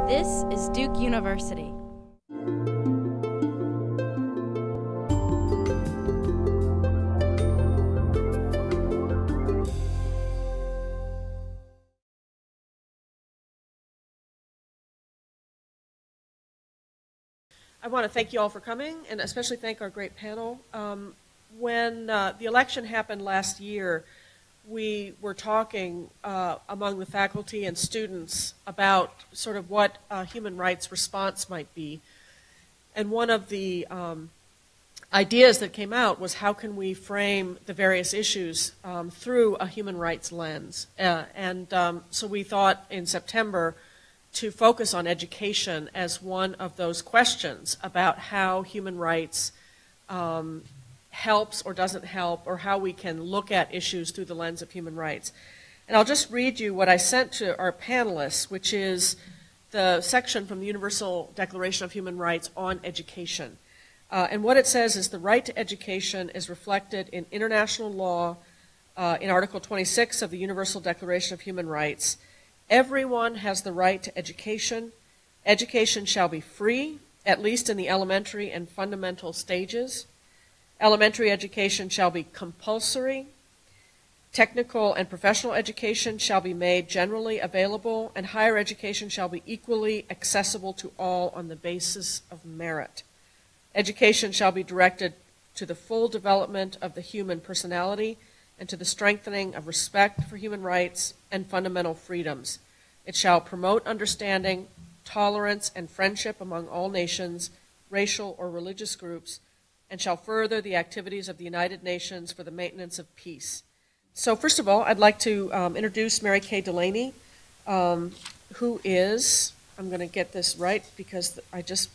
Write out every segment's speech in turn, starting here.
This is Duke University. I want to thank you all for coming, and especially thank our great panel. When the election happened last year, we were talking among the faculty and students about sort of what a human rights response might be. And one of the ideas that came out was how can we frame the various issues through a human rights lens. So we thought in September to focus on education as one of those questions about how human rights helps or doesn't help, or how we can look at issues through the lens of human rights. And I'll just read you what I sent to our panelists, which is the section from the Universal Declaration of Human Rights on education. And what it says is the right to education is reflected in international law in Article 26 of the Universal Declaration of Human Rights. Everyone has the right to education. Education shall be free, at least in the elementary and fundamental stages. Elementary education shall be compulsory. Technical and professional education shall be made generally available, and higher education shall be equally accessible to all on the basis of merit. Education shall be directed to the full development of the human personality and to the strengthening of respect for human rights and fundamental freedoms. It shall promote understanding, tolerance, and friendship among all nations, racial or religious groups, and shall further the activities of the United Nations for the maintenance of peace. So first of all, I'd like to introduce Mary Kay Delaney, who is, I'm going to get this right because I just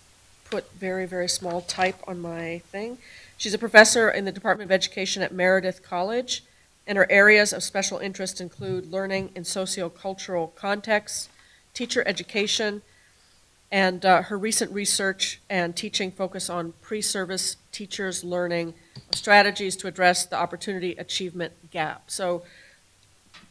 put very, very small type on my thing. She's a professor in the Department of Education at Meredith College, and her areas of special interest include learning in sociocultural contexts, teacher education, and her recent research and teaching focus on pre-service teachers learning strategies to address the opportunity achievement gap. So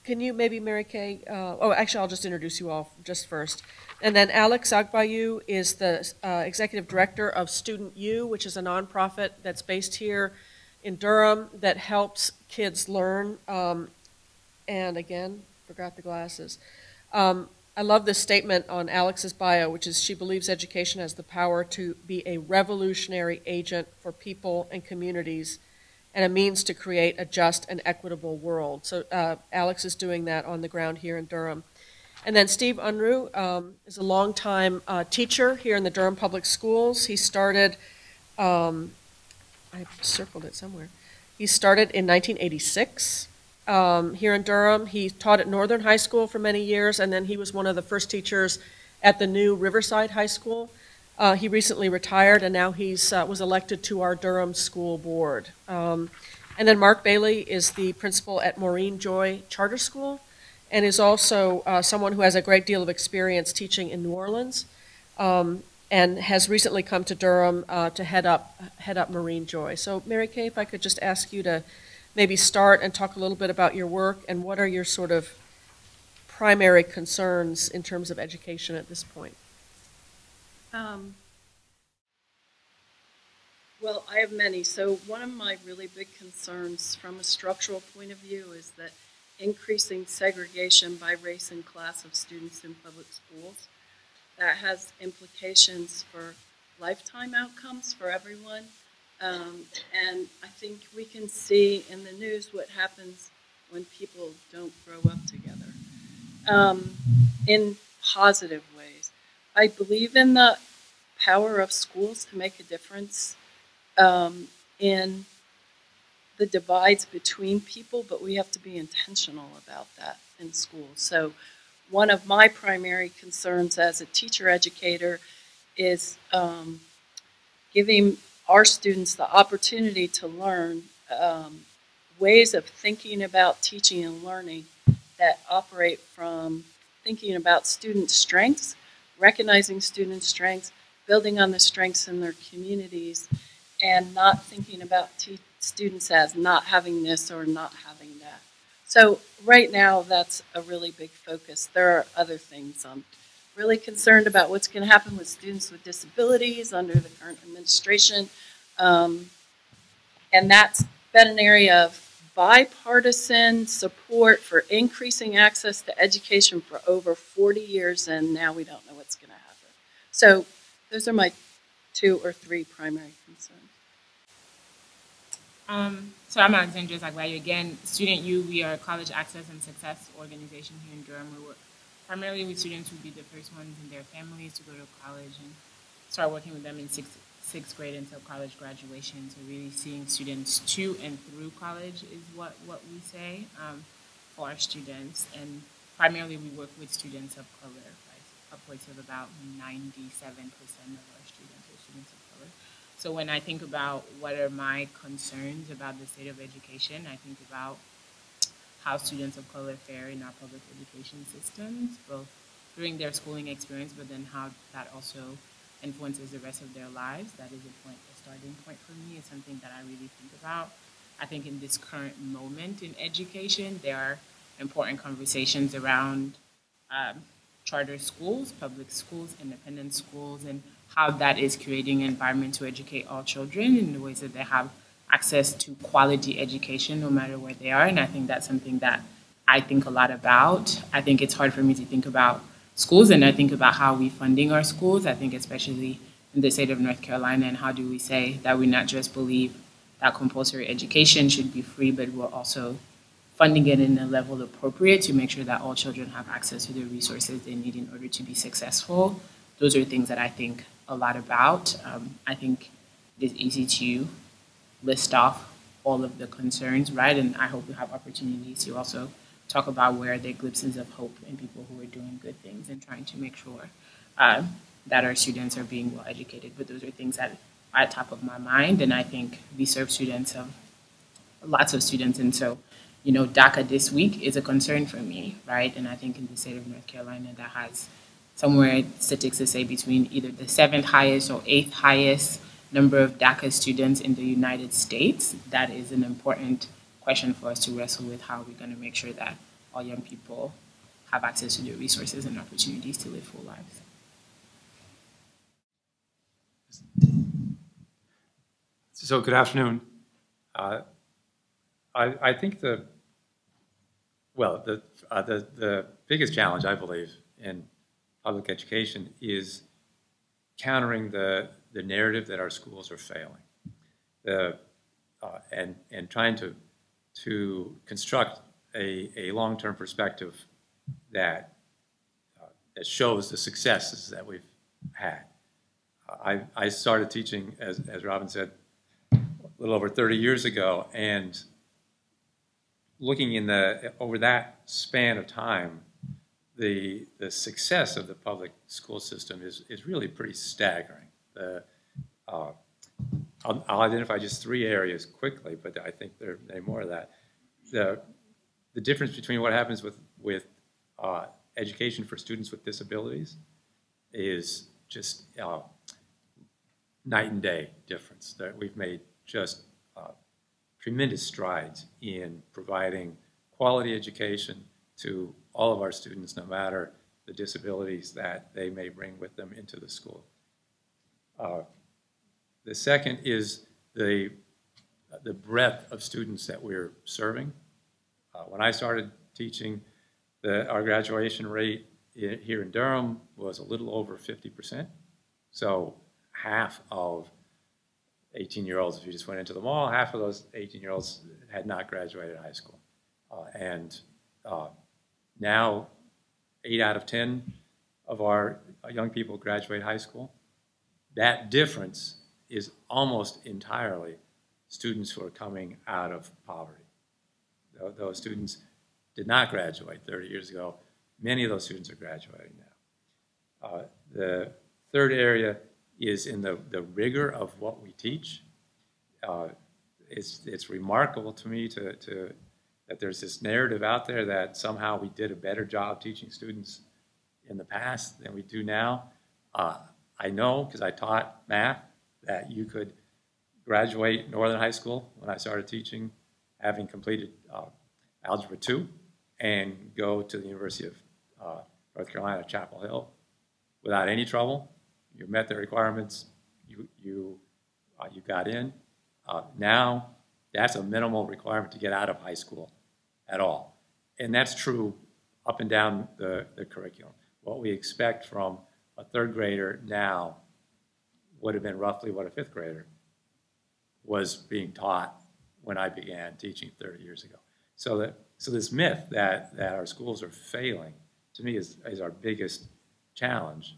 can you maybe, Mary Kay, actually I'll just introduce you all just first. And then Alex Zagbayou is the Executive Director of Student U, which is a nonprofit that's based here in Durham that helps kids learn. And again, forgot the glasses. I love this statement on Alex's bio, which is she believes education has the power to be a revolutionary agent for people and communities and a means to create a just and equitable world. So Alex is doing that on the ground here in Durham. And then Steve Unruhe is a longtime teacher here in the Durham Public Schools. He started, I circled it somewhere. He started in 1986. Here in Durham. He taught at Northern High School for many years, and then he was one of the first teachers at the new Riverside High School. He recently retired, and now he's was elected to our Durham School Board. And then Mark Bailey is the principal at Maureen Joy Charter School, and is also someone who has a great deal of experience teaching in New Orleans, and has recently come to Durham to head up Maureen Joy. So Mary Kay, if I could just ask you to maybe start and talk a little bit about your work and what are your sort of primary concerns in terms of education at this point? Well, I have many. So one of my really big concerns from a structural point of view is that increasing segregation by race and class of students in public schools, that has implications for lifetime outcomes for everyone. And I think we can see in the news what happens when people don't grow up together in positive ways. I believe in the power of schools to make a difference in the divides between people, but we have to be intentional about that in schools. So one of my primary concerns as a teacher educator is giving our students the opportunity to learn ways of thinking about teaching and learning that operate from thinking about student strengths, recognizing student strengths, building on the strengths in their communities, and not thinking about students as not having this or not having that. So right now, that's a really big focus. There are other things on really concerned about what's going to happen with students with disabilities under the current administration. And that's been an area of bipartisan support for increasing access to education for over 40 years, and now we don't know what's going to happen. So those are my 2 or 3 primary concerns. So I'm Alexandra Zagbayou. Again, Student U, we are a college access and success organization here in Durham. We work primarily with students who will be the first ones in their families to go to college and start working with them in sixth grade until college graduation. So really seeing students to and through college is what we say for our students. And primarily we work with students of color, right? Upwards of about 97% of our students are students of color. So when I think about what are my concerns about the state of education, I think about how students of color fare in our public education systems, both during their schooling experience, but then how that also influences the rest of their lives. That is a starting point for me. It's something that I really think about. I think in this current moment in education, there are important conversations around charter schools, public schools, independent schools, and how that is creating an environment to educate all children in the ways that they have access to quality education no matter where they are. And I think that's something that I think a lot about. I think it's hard for me to think about schools, and I think about how we're funding our schools. I think especially in the state of North Carolina, and how do we say that we not just believe that compulsory education should be free, but we're also funding it in a level appropriate to make sure that all children have access to the resources they need in order to be successful. Those are things that I think a lot about. I think it is easy to list off all of the concerns, right? And I hope we have opportunities to also talk about where there are glimpses of hope in people who are doing good things and trying to make sure that our students are being well educated. But those are things that are at top of my mind, and I think we serve students of lots of students, and so DACA this week is a concern for me, right? And I think in the state of North Carolina that has somewhere statistics to say between either the 7th highest or 8th highest number of DACA students in the United States. That is an important question for us to wrestle with, how we're going to make sure that all young people have access to the resources and opportunities to live full lives. So good afternoon. I think the biggest challenge, I believe, in public education is countering the narrative that our schools are failing, and trying to construct a long-term perspective that shows the successes that we've had. I started teaching, as Robin said, a little over 30 years ago, and looking over that span of time, the success of the public school system is really pretty staggering. I'll identify just 3 areas quickly, but I think there are more of that. The difference between what happens with education for students with disabilities is just night and day difference. That we've made just tremendous strides in providing quality education to all of our students, no matter the disabilities that they may bring with them into the school. The second is the breadth of students that we're serving. When I started teaching, our graduation rate here in Durham was a little over 50%. So half of 18-year-olds, if you just went into the mall, half of those 18-year-olds had not graduated high school. Now 8 out of 10 of our young people graduate high school. That difference is almost entirely students who are coming out of poverty. Those students did not graduate 30 years ago. Many of those students are graduating now. The third area is in the rigor of what we teach. It's remarkable to me that there's this narrative out there that somehow we did a better job teaching students in the past than we do now. I know, because I taught math, that you could graduate Northern High School when I started teaching, having completed Algebra 2, and go to the University of North Carolina, Chapel Hill without any trouble. You met the requirements. You got in. Now, that's a minimal requirement to get out of high school at all. And that's true up and down the curriculum. What we expect from a third grader now would have been roughly what a fifth grader was being taught when I began teaching 30 years ago. So this myth that our schools are failing, to me, is our biggest challenge,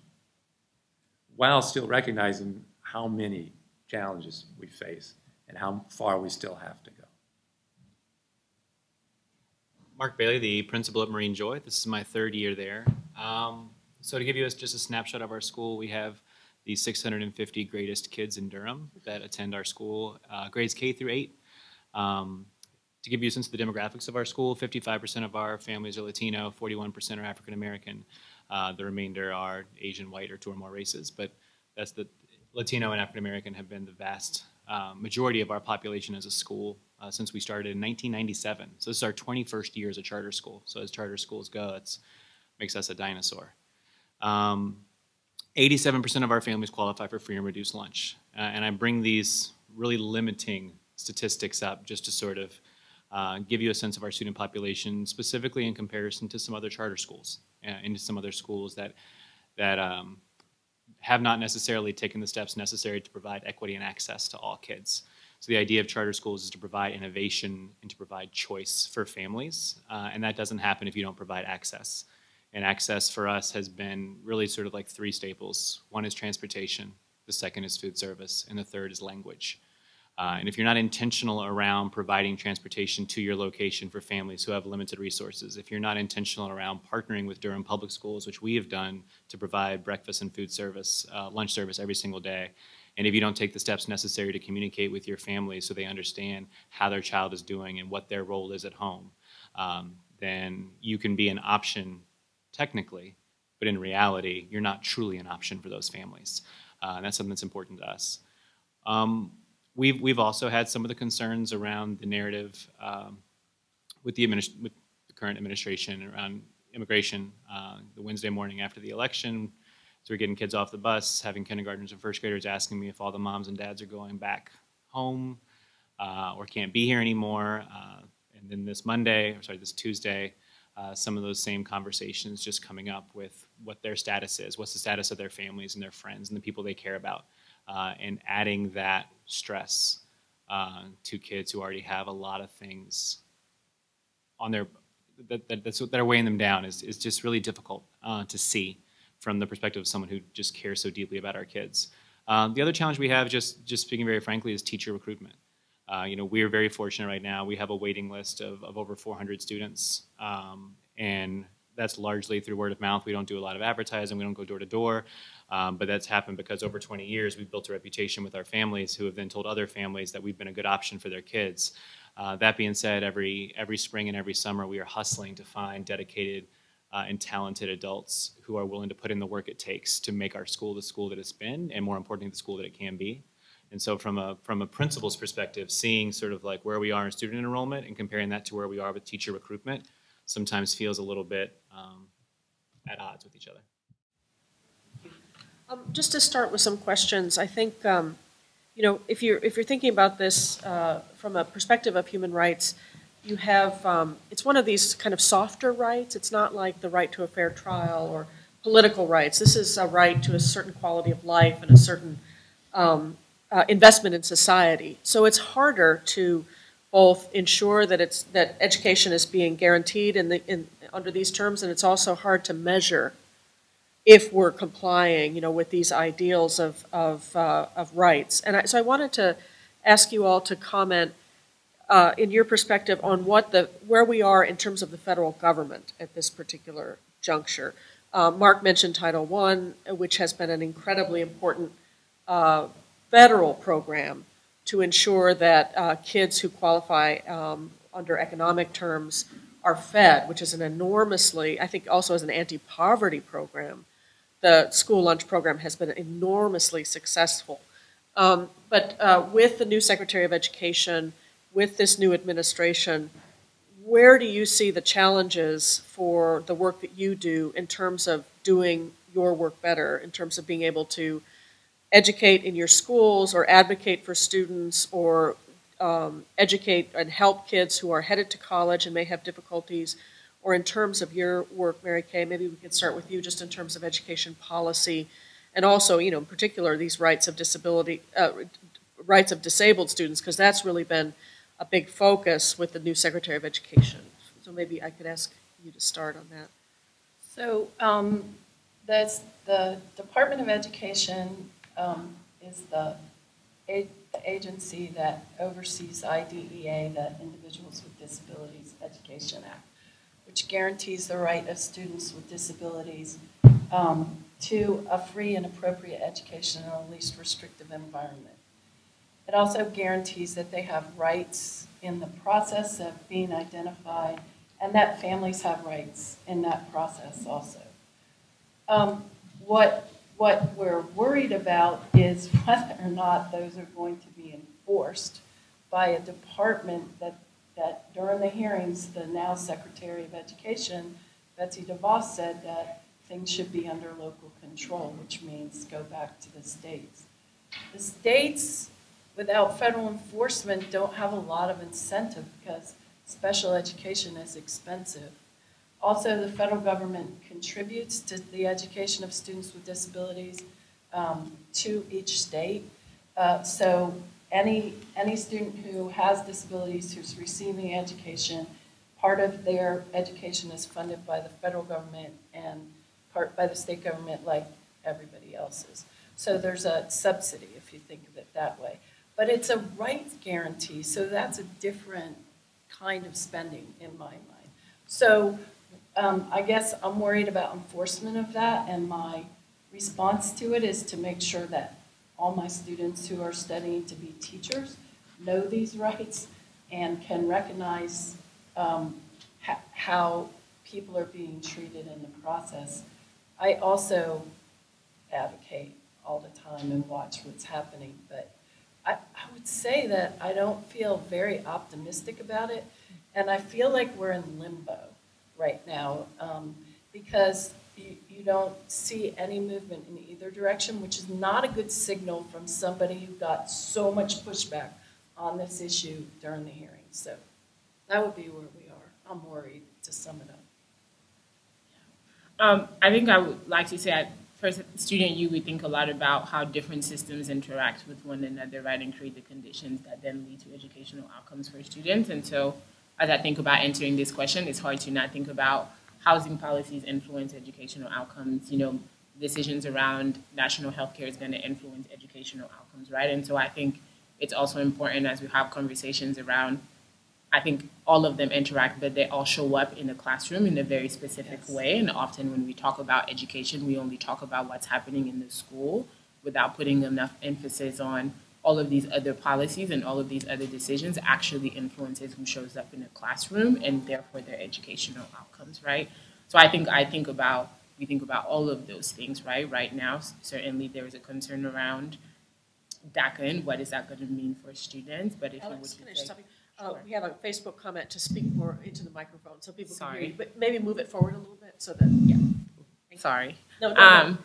while still recognizing how many challenges we face and how far we still have to go. Mark Bailey, the principal at Marine Joy. This is my third year there. So to give you just a snapshot of our school, we have the 650 greatest kids in Durham that attend our school, grades K through 8. To give you a sense of the demographics of our school, 55% of our families are Latino, 41% are African American. The remainder are Asian, white, or two or more races. But that's the Latino and African American have been the vast majority of our population as a school since we started in 1997. So this is our 21st year as a charter school. So as charter schools go, it makes us a dinosaur. 87% of our families qualify for free and reduced lunch. And I bring these really limiting statistics up just to sort of give you a sense of our student population, specifically in comparison to some other charter schools and to some other schools that have not necessarily taken the steps necessary to provide equity and access to all kids. So the idea of charter schools is to provide innovation and to provide choice for families, and that doesn't happen if you don't provide access. And access for us has been really sort of like three staples. One is transportation, the second is food service, and the third is language. And if you're not intentional around providing transportation to your location for families who have limited resources, if you're not intentional around partnering with Durham Public Schools, which we have done to provide breakfast and food service, lunch service every single day, and if you don't take the steps necessary to communicate with your family so they understand how their child is doing and what their role is at home, then you can be an option technically, but in reality, you're not truly an option for those families. And that's something that's important to us. We've also had some of the concerns around the narrative with the current administration around immigration. The Wednesday morning after the election, so we're getting kids off the bus, having kindergartners and first graders asking me if all the moms and dads are going back home or can't be here anymore. And then this Tuesday, some of those same conversations just coming up with what their status is, what's the status of their families and their friends and the people they care about. And adding that stress to kids who already have a lot of things on their that are weighing them down is just really difficult to see from the perspective of someone who just cares so deeply about our kids. The other challenge we have, just speaking very frankly, is teacher recruitment. We are very fortunate right now. We have a waiting list of over 400 students, and that's largely through word of mouth. We don't do a lot of advertising. We don't go door to door. But that's happened because over 20 years, we've built a reputation with our families who have then told other families that we've been a good option for their kids. That being said, every spring and every summer, we are hustling to find dedicated and talented adults who are willing to put in the work it takes to make our school the school that it's been, and more importantly, the school that it can be. And so from a principal's perspective, seeing sort of like where we are in student enrollment and comparing that to where we are with teacher recruitment sometimes feels a little bit at odds with each other. Just to start with some questions, I think if you're thinking about this from a perspective of human rights, you have it's one of these kind of softer rights. It's not like the right to a fair trial or political rights. This is a right to a certain quality of life and a certain investment in society. So it's harder to both ensure that that education is being guaranteed under these terms, and it's also hard to measure if we're complying, with these ideals of rights. And so I wanted to ask you all to comment in your perspective on where we are in terms of the federal government at this particular juncture. Mark mentioned Title I, which has been an incredibly important federal program to ensure that kids who qualify under economic terms are fed, which is an enormously, I think also as an anti-poverty program, the school lunch program has been enormously successful. But with the new Secretary of Education, with this new administration, where do you see the challenges for the work that you do in terms of doing your work better in terms of being able to educate in your schools or advocate for students or educate and help kids who are headed to college and may have difficulties, or in terms of your work, Mary Kay, maybe we could start with you just in terms of education policy, and also, you know, in particular, these rights of disability, rights of disabled students, because that's really been a big focus with the new Secretary of Education. So maybe I could ask you to start on that. So the Department of Education is the agency that oversees IDEA, the Individuals with Disabilities Education Act, which guarantees the right of students with disabilities to a free and appropriate education in a least restrictive environment. It also guarantees that they have rights in the process of being identified and that families have rights in that process also. What we're worried about is whether or not those are going to be enforced by a department that during the hearings, the now Secretary of Education, Betsy DeVos, said that things should be under local control, which means go back to the states. The states, without federal enforcement, don't have a lot of incentive because special education is expensive. Also, the federal government contributes to the education of students with disabilities to each state. So any student who has disabilities who's receiving education, part of their education is funded by the federal government and part by the state government like everybody else's. So there's a subsidy if you think of it that way. But it's a rights guarantee, so that's a different kind of spending in my mind. So I guess I'm worried about enforcement of that, and my response to it is to make sure that all my students who are studying to be teachers know these rights and can recognize how people are being treated in the process. I also advocate all the time and watch what's happening, but I would say that I don't feel very optimistic about it, and I feel like we're in limbo right now because you don't see any movement in either direction, which is not a good signal from somebody who got so much pushback on this issue during the hearing. So that would be where we are. I'm worried, to sum it up. I think I would like to say first, Student U, we think a lot about how different systems interact with one another, right, and create the conditions that then lead to educational outcomes for students. And so as I think about answering this question, it's hard to not think about housing policies influence educational outcomes. You know, decisions around national health care is going to influence educational outcomes, right? And so I think it's also important as we have conversations around, I think all of them interact, but they all show up in the classroom in a very specific way. And often when we talk about education, we only talk about what's happening in the school without putting enough emphasis on all of these other policies and all of these other decisions actually influences who shows up in the classroom and therefore their educational outcomes, right? So we think about all of those things, right? Right now, certainly there is a concern around DACA and what is that going to mean for students, but if Alex, you would can I just sure. We have a Facebook comment to speak more into the microphone so people can hear you, Sorry. but maybe move it forward a little bit so that, yeah. Sorry. No.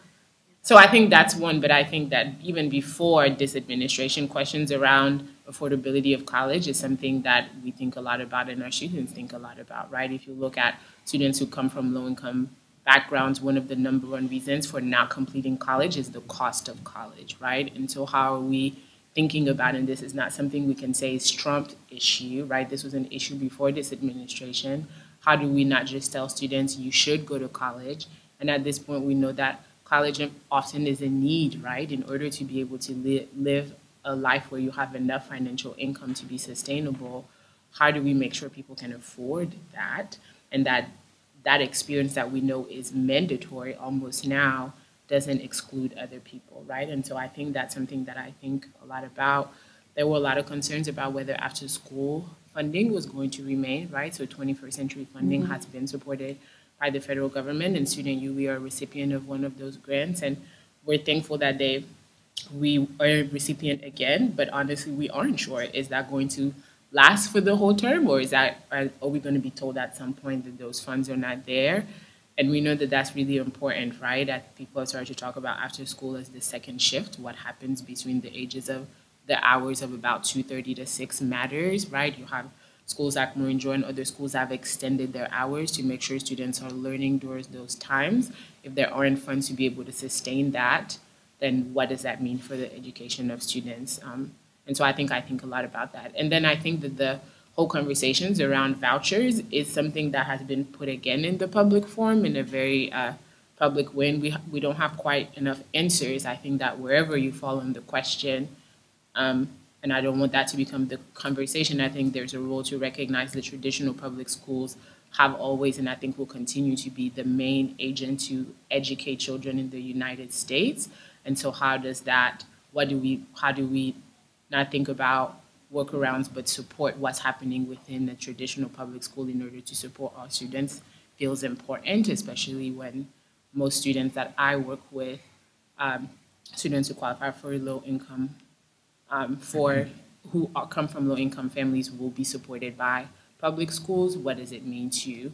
So I think that's one, but I think that even before this administration, questions around affordability of college is something that we think a lot about and our students think a lot about, right? If you look at students who come from low-income backgrounds, one of the number one reasons for not completing college is the cost of college, right? And so how are we thinking about, and this is not something we can say is trumped issue, right? This was an issue before this administration. How do we not just tell students you should go to college? And at this point, we know that college often is a need, right? In order to be able to live a life where you have enough financial income to be sustainable, how do we make sure people can afford that? And that experience that we know is mandatory almost now doesn't exclude other people, right? And so I think that's something that I think a lot about. There were a lot of concerns about whether after school funding was going to remain, right? So 21st century funding has been supported by the federal government, and Student U, we are a recipient of one of those grants, and we're thankful that we are a recipient again, but honestly, we aren't sure. Is that going to last for the whole term, or are we going to be told at some point that those funds are not there? And we know that that's really important, right? That people are starting to talk about after school as the second shift. What happens between the ages of the hours of about 2:30 to 6 matters, right? You have schools like Maureen and other schools have extended their hours to make sure students are learning during those times. If there aren't funds to be able to sustain that, then what does that mean for the education of students? And so I think a lot about that. And then I think that the whole conversations around vouchers is something that has been put again in the public forum in a very public way. And we don't have quite enough answers. I think that wherever you fall on the question, and I don't want that to become the conversation, I think there's a role to recognize the traditional public schools have always, and I think will continue to be, the main agent to educate children in the United States. And so how do we not think about workarounds, but support what's happening within the traditional public school in order to support our students feels important, especially when most students that I work with, students who qualify for low income, come from low income families, will be supported by public schools. What does it mean to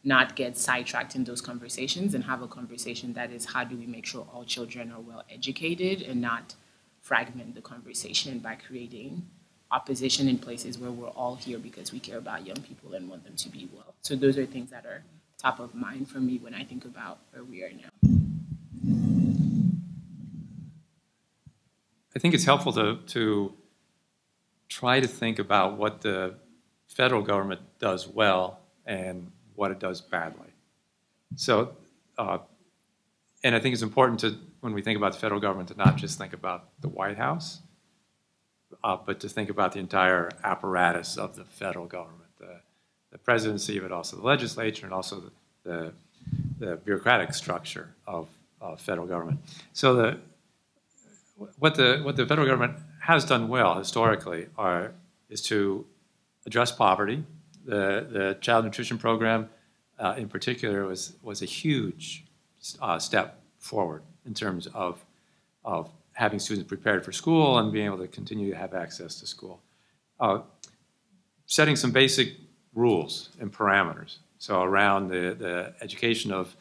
not get sidetracked in those conversations and have a conversation that is, how do we make sure all children are well educated, and not fragment the conversation by creating opposition in places where we're all here because we care about young people and want them to be well. So those are things that are top of mind for me when I think about where we are now. I think it's helpful to try to think about what the federal government does well and what it does badly. So, and I think it's important to, when we think about the federal government, to not just think about the White House, but to think about the entire apparatus of the federal government, the presidency, but also the legislature, and also the bureaucratic structure of federal government. So what the federal government has done well historically is to address poverty. The child nutrition program, in particular, was a huge step forward in terms of having students prepared for school and being able to continue to have access to school. Setting some basic rules and parameters. So around the education of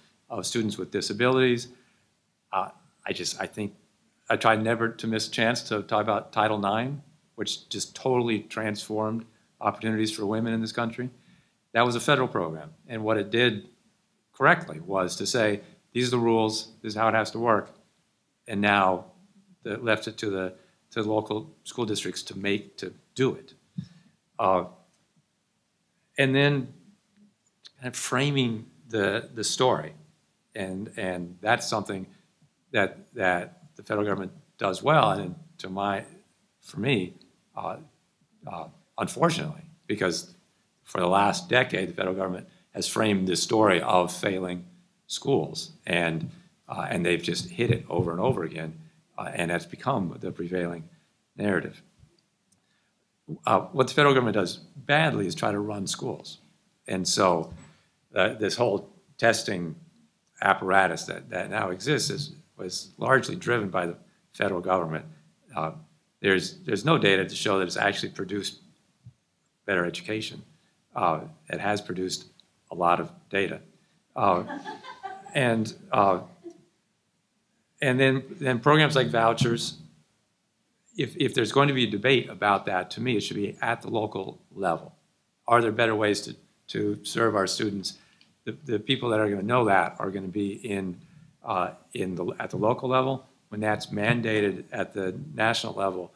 students with disabilities, I think I tried never to miss a chance to talk about Title IX, which just totally transformed opportunities for women in this country. That was a federal program, and what it did correctly was to say, these are the rules, this is how it has to work, and now left it to the local school districts to do it. And then kind of framing the story, and that's something that the federal government does well, and for me, unfortunately, because for the last decade, the federal government has framed this story of failing schools, and they've just hit it over and over again, and that's become the prevailing narrative. What the federal government does badly is try to run schools, and so this whole testing apparatus that now exists was largely driven by the federal government. There's no data to show that it's actually produced better education. It has produced a lot of data, and then programs like vouchers. If there's going to be a debate about that, to me, it should be at the local level. Are there better ways to serve our students? The people that are going to know that are going to be at the local level. When that's mandated at the national level,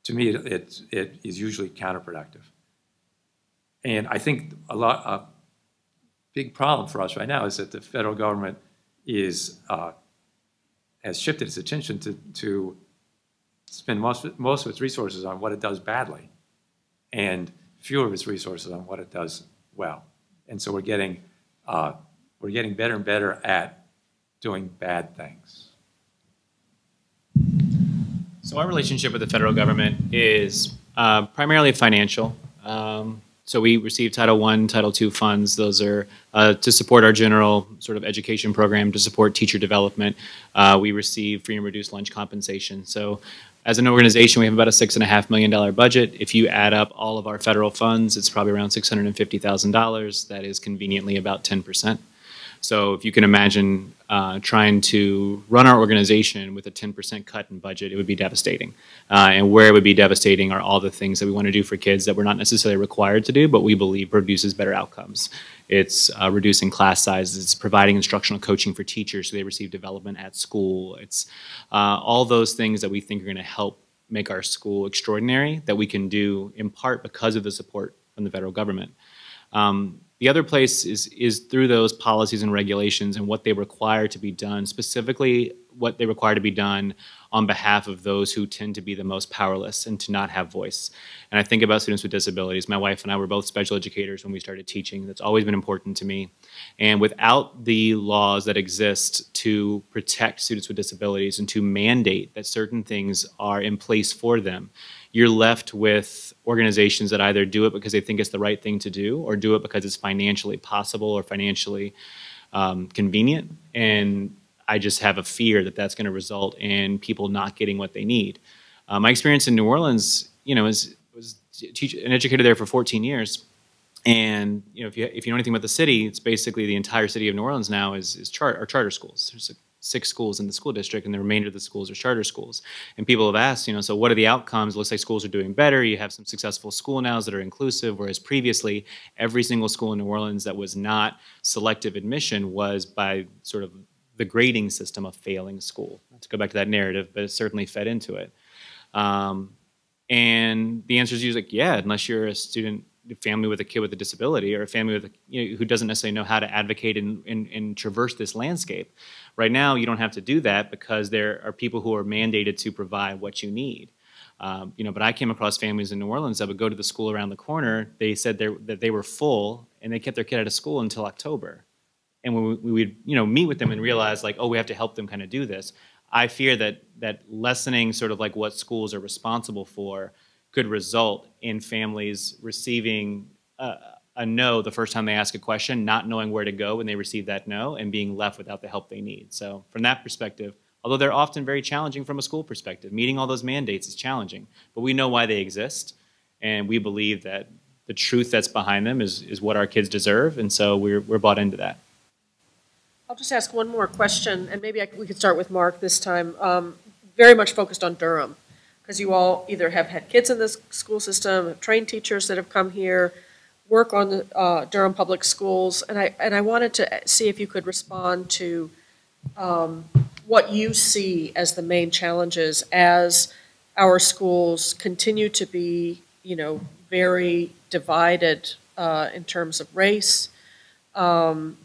to me, it is usually counterproductive. And I think a big problem for us right now is that the federal government has shifted its attention to spend most of its resources on what it does badly, and fewer of its resources on what it does well. And so we're getting better and better at doing bad things. So our relationship with the federal government is primarily financial. So we receive Title I, Title II funds. Those are to support our general sort of education program, to support teacher development. We receive free and reduced lunch compensation. So As an organization, we have about a $6.5 million budget. If you add up all of our federal funds, it's probably around $650,000. That is conveniently about 10%. So if you can imagine trying to run our organization with a 10% cut in budget, it would be devastating. And where it would be devastating are all the things that we want to do for kids that we're not necessarily required to do, but we believe produces better outcomes. It's reducing class sizes, it's providing instructional coaching for teachers so they receive development at school. It's all those things that we think are going to help make our school extraordinary that we can do in part because of the support from the federal government. The other place is through those policies and regulations and what they require to be done, specifically what they require to be done on behalf of those who tend to be the most powerless and to not have voice. And I think about students with disabilities. My wife and I were both special educators when we started teaching. That's always been important to me. And without the laws that exist to protect students with disabilities and to mandate that certain things are in place for them, you're left with organizations that either do it because they think it's the right thing to do or do it because it's financially possible or financially convenient. And I just have a fear that that's going to result in people not getting what they need. My experience in New Orleans, you know, was an educator there for 14 years. And you know, if you know anything about the city, it's basically the entire city of New Orleans now is charter schools. There's 6 schools in the school district, and the remainder of the schools are charter schools. And people have asked, you know, so what are the outcomes? It looks like schools are doing better. You have some successful school nows that are inclusive, whereas previously every single school in New Orleans that was not selective admission was by sort of the grading system of failing school. Not to go back to that narrative, but it certainly fed into it. And the answer is usually like, yeah, unless you're a student, family with a kid with a disability or a family with who doesn't necessarily know how to advocate and traverse this landscape. Right now, you don't have to do that because there are people who are mandated to provide what you need. But I came across families in New Orleans that would go to the school around the corner. They said that they were full, and they kept their kid out of school until October. And when we would meet with them and realize like, oh, we have to help them kind of do this. I fear that lessening sort of like what schools are responsible for could result in families receiving a no the first time they ask a question, not knowing where to go when they receive that no, and being left without the help they need. So from that perspective, although they're often very challenging from a school perspective, meeting all those mandates is challenging, but we know why they exist, and we believe that the truth that's behind them is what our kids deserve, and so we're bought into that. I'll just ask one more question, and maybe we could start with Mark this time, very much focused on Durham, because you all either have had kids in this school system, have trained teachers that have come here, work on the Durham public schools, and I wanted to see if you could respond to what you see as the main challenges as our schools continue to be, very divided in terms of race, and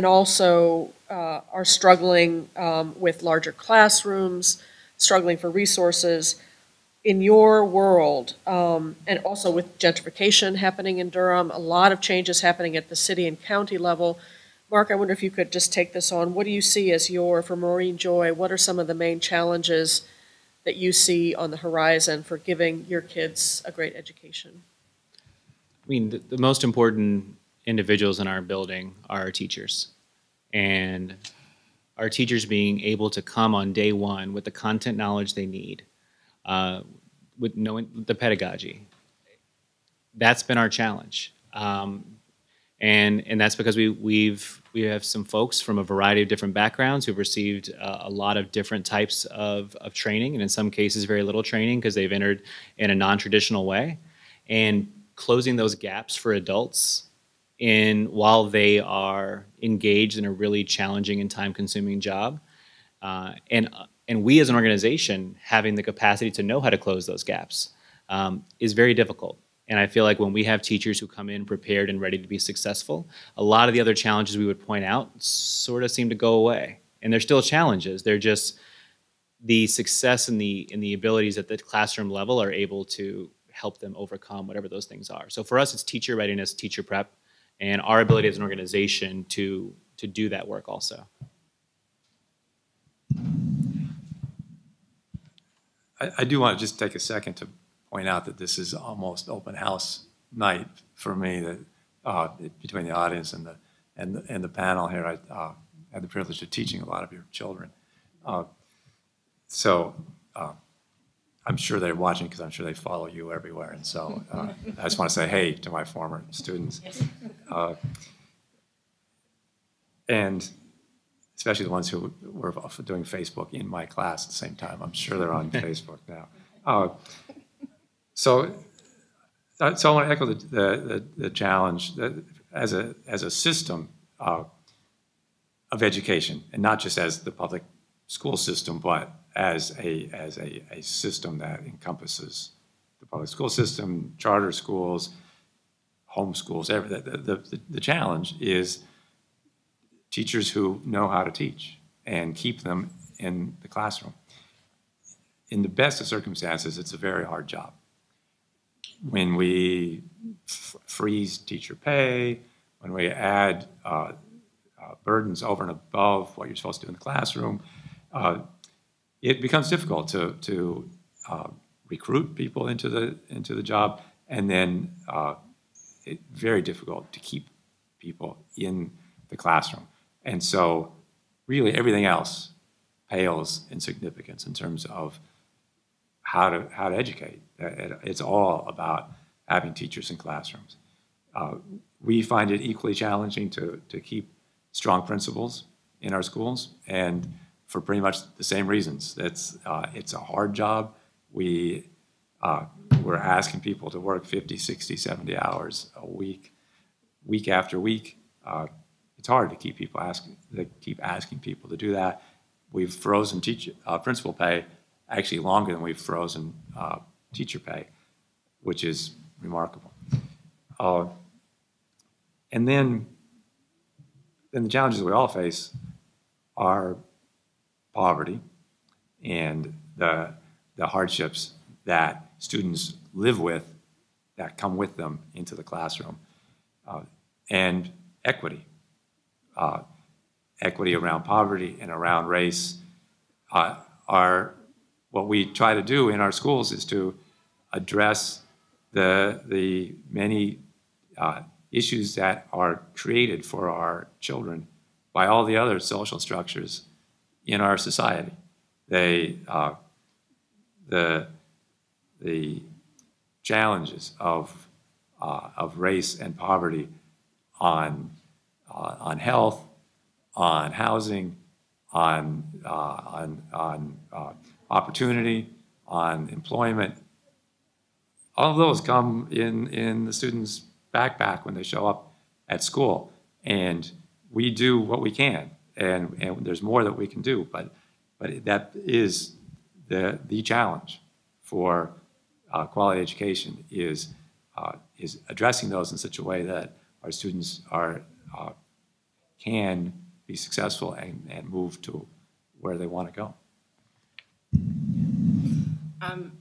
also are struggling with larger classrooms, struggling for resources. In your world, and also with gentrification happening in Durham, a lot of changes happening at the city and county level. Mark, I wonder if you could just take this on. What do you see as for Maureen Joy, what are some of the main challenges that you see on the horizon for giving your kids a great education? I mean, the most important individuals in our building are our teachers. And our teachers being able to come on day one with the content knowledge they need, with knowing the pedagogy. That's been our challenge. And that's because we have some folks from a variety of different backgrounds who've received a lot of different types of training, and in some cases very little training because they've entered in a non-traditional way. And closing those gaps for adults while they are engaged in a really challenging and time-consuming job. And we as an organization having the capacity to know how to close those gaps is very difficult. And I feel like when we have teachers who come in prepared and ready to be successful, a lot of the other challenges we would point out sort of seem to go away. And they're still challenges. They're just the success and the abilities at the classroom level are able to help them overcome whatever those things are. So for us, it's teacher readiness, teacher prep, and our ability as an organization to do that work also. I do want to just take a second to point out that this is almost open house night for me. That between the audience and the panel here, I had the privilege of teaching a lot of your children. So I'm sure they're watching because I'm sure they follow you everywhere. And so I just want to say hey to my former students. And especially the ones who were doing Facebook in my class at the same time. I'm sure they're on Facebook now. So I want to echo the challenge that as a system of education, and not just as the public school system, but as a system that encompasses the public school system, charter schools, homeschools. The challenge is teachers who know how to teach and keep them in the classroom. In the best of circumstances, it's a very hard job. When we freeze teacher pay, when we add burdens over and above what you're supposed to do in the classroom, it becomes difficult to recruit people into the job, and then very difficult to keep people in the classroom. And so really everything else pales in significance in terms of how to educate. It's all about having teachers in classrooms. We find it equally challenging to keep strong principals in our schools, and for pretty much the same reasons. It's a hard job. We're asking people to work 50, 60, 70 hours a week, week after week. It's hard to keep asking people to do that. We've frozen principal pay actually longer than we've frozen teacher pay, which is remarkable. And then the challenges we all face are poverty and the hardships that students live with that come with them into the classroom, and equity. Equity around poverty and around race are what we try to do in our schools is to address the many issues that are created for our children by all the other social structures in our society. The challenges of race and poverty on health, on housing, on opportunity, on employment. All of those come in the students' backpack when they show up at school, and we do what we can, and there's more that we can do, but that is the challenge for quality education is addressing those in such a way that our students can be successful and move to where they want to go.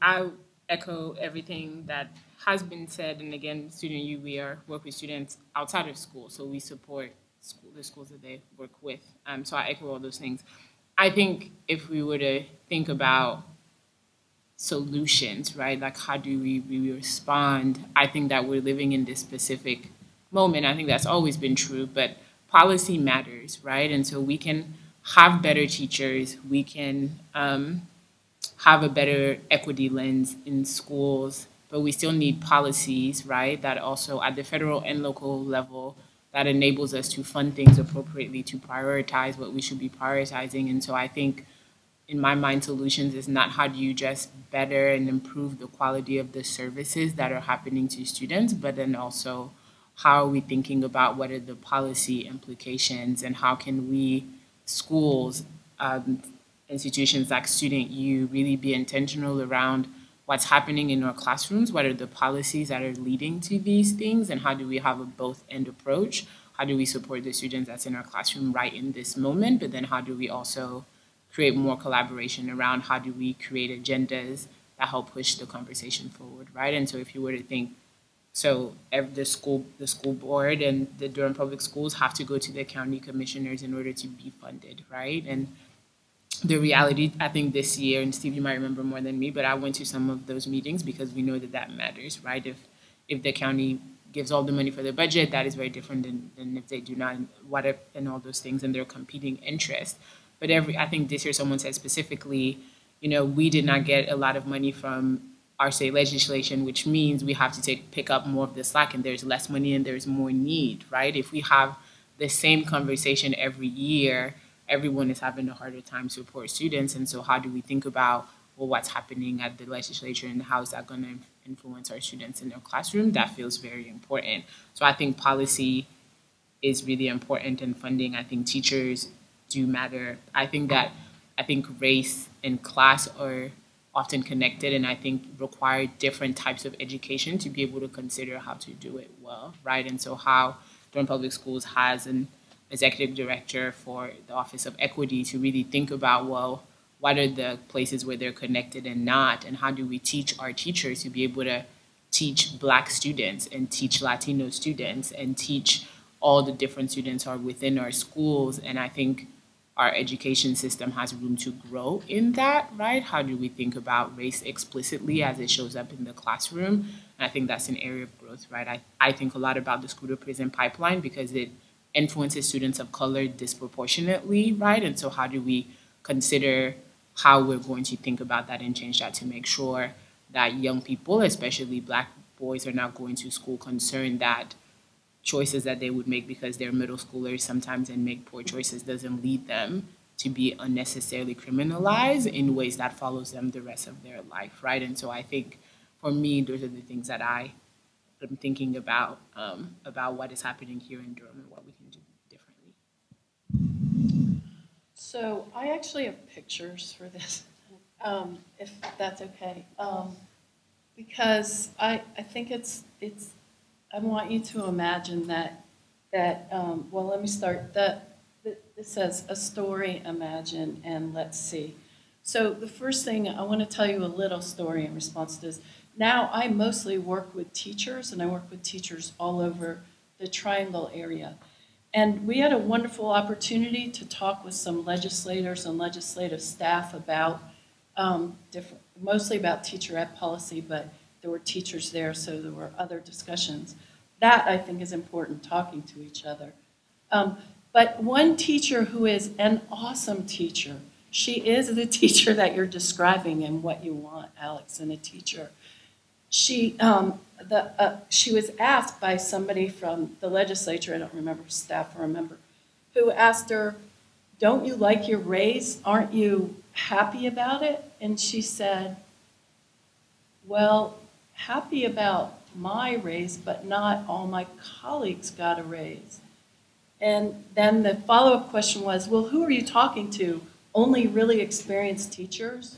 I echo everything that has been said, and again, Student U, we work with students outside of school, so we support the schools that they work with. So I echo all those things. I think if we were to think about solutions, right, like how do we respond, I think that we're living in this specific moment. I think that's always been true, but policy matters, right? And so we can have better teachers, we can have a better equity lens in schools, but we still need policies, right, that also at the federal and local level that enables us to fund things appropriately, to prioritize what we should be prioritizing. And so I think, in my mind, solutions is not how do you just better and improve the quality of the services that are happening to students, but then also how are we thinking about what are the policy implications and how can we, schools, institutions like Student U, really be intentional around what's happening in our classrooms, what are the policies that are leading to these things, and how do we have a both-end approach? How do we support the students that's in our classroom right in this moment, but then how do we also create more collaboration around how do we create agendas that help push the conversation forward, right? And so if you were to think, so the school board and the Durham Public Schools have to go to the county commissioners in order to be funded, right? And the reality, I think this year, and Steve, you might remember more than me, but I went to some of those meetings because we know that that matters, right? If the county gives all the money for the budget, that is very different than if they do not, what if, and all those things, and their competing interests. But I think this year someone said specifically, we did not get a lot of money from our state legislation, which means we have to pick up more of the slack, and there's less money and there's more need, right? If we have the same conversation every year, everyone is having a harder time to support students. And so how do we think about, well, what's happening at the legislature and how is that going to influence our students in their classroom? That feels very important. So I think policy is really important, and funding. I think teachers do matter. I think race and class are often connected, and I think require different types of education to be able to consider how to do it well, right? And so how Durham Public Schools has an executive director for the Office of Equity to really think about, well, what are the places where they're connected and not, and how do we teach our teachers to be able to teach Black students and teach Latino students and teach all the different students are within our schools. And I think our education system has room to grow in that, right? How do we think about race explicitly as it shows up in the classroom? And I think that's an area of growth, right? I think a lot about the school to prison pipeline because it influences students of color disproportionately, right? And so how do we consider how we're going to think about that and change that to make sure that young people, especially Black boys, are not going to school concerned that choices that they would make because they're middle schoolers sometimes and make poor choices doesn't lead them to be unnecessarily criminalized in ways that follows them the rest of their life, right? And so I think for me, those are the things that I am thinking about what is happening here in Durham and what we can do differently. So I actually have pictures for this, if that's okay, because I think it's I want you to imagine that well, let me start. It says a story, imagine, and let's see. So the first thing, I want to tell you a little story in response to this. Now I mostly work with teachers, and I work with teachers all over the Triangle area. And we had a wonderful opportunity to talk with some legislators and legislative staff about mostly about teacher ed policy, but there were teachers there, so there were other discussions. That, I think, is important, talking to each other. But one teacher who is an awesome teacher, she is the teacher that you're describing and what you want, Alex, in a teacher. She was asked by somebody from the legislature, I don't remember, staff or a member, who asked her, don't you like your raise? Aren't you happy about it? And she said, well, happy about my raise, but not all my colleagues got a raise. And then the follow-up question was, well, who are you talking to? Only really experienced teachers?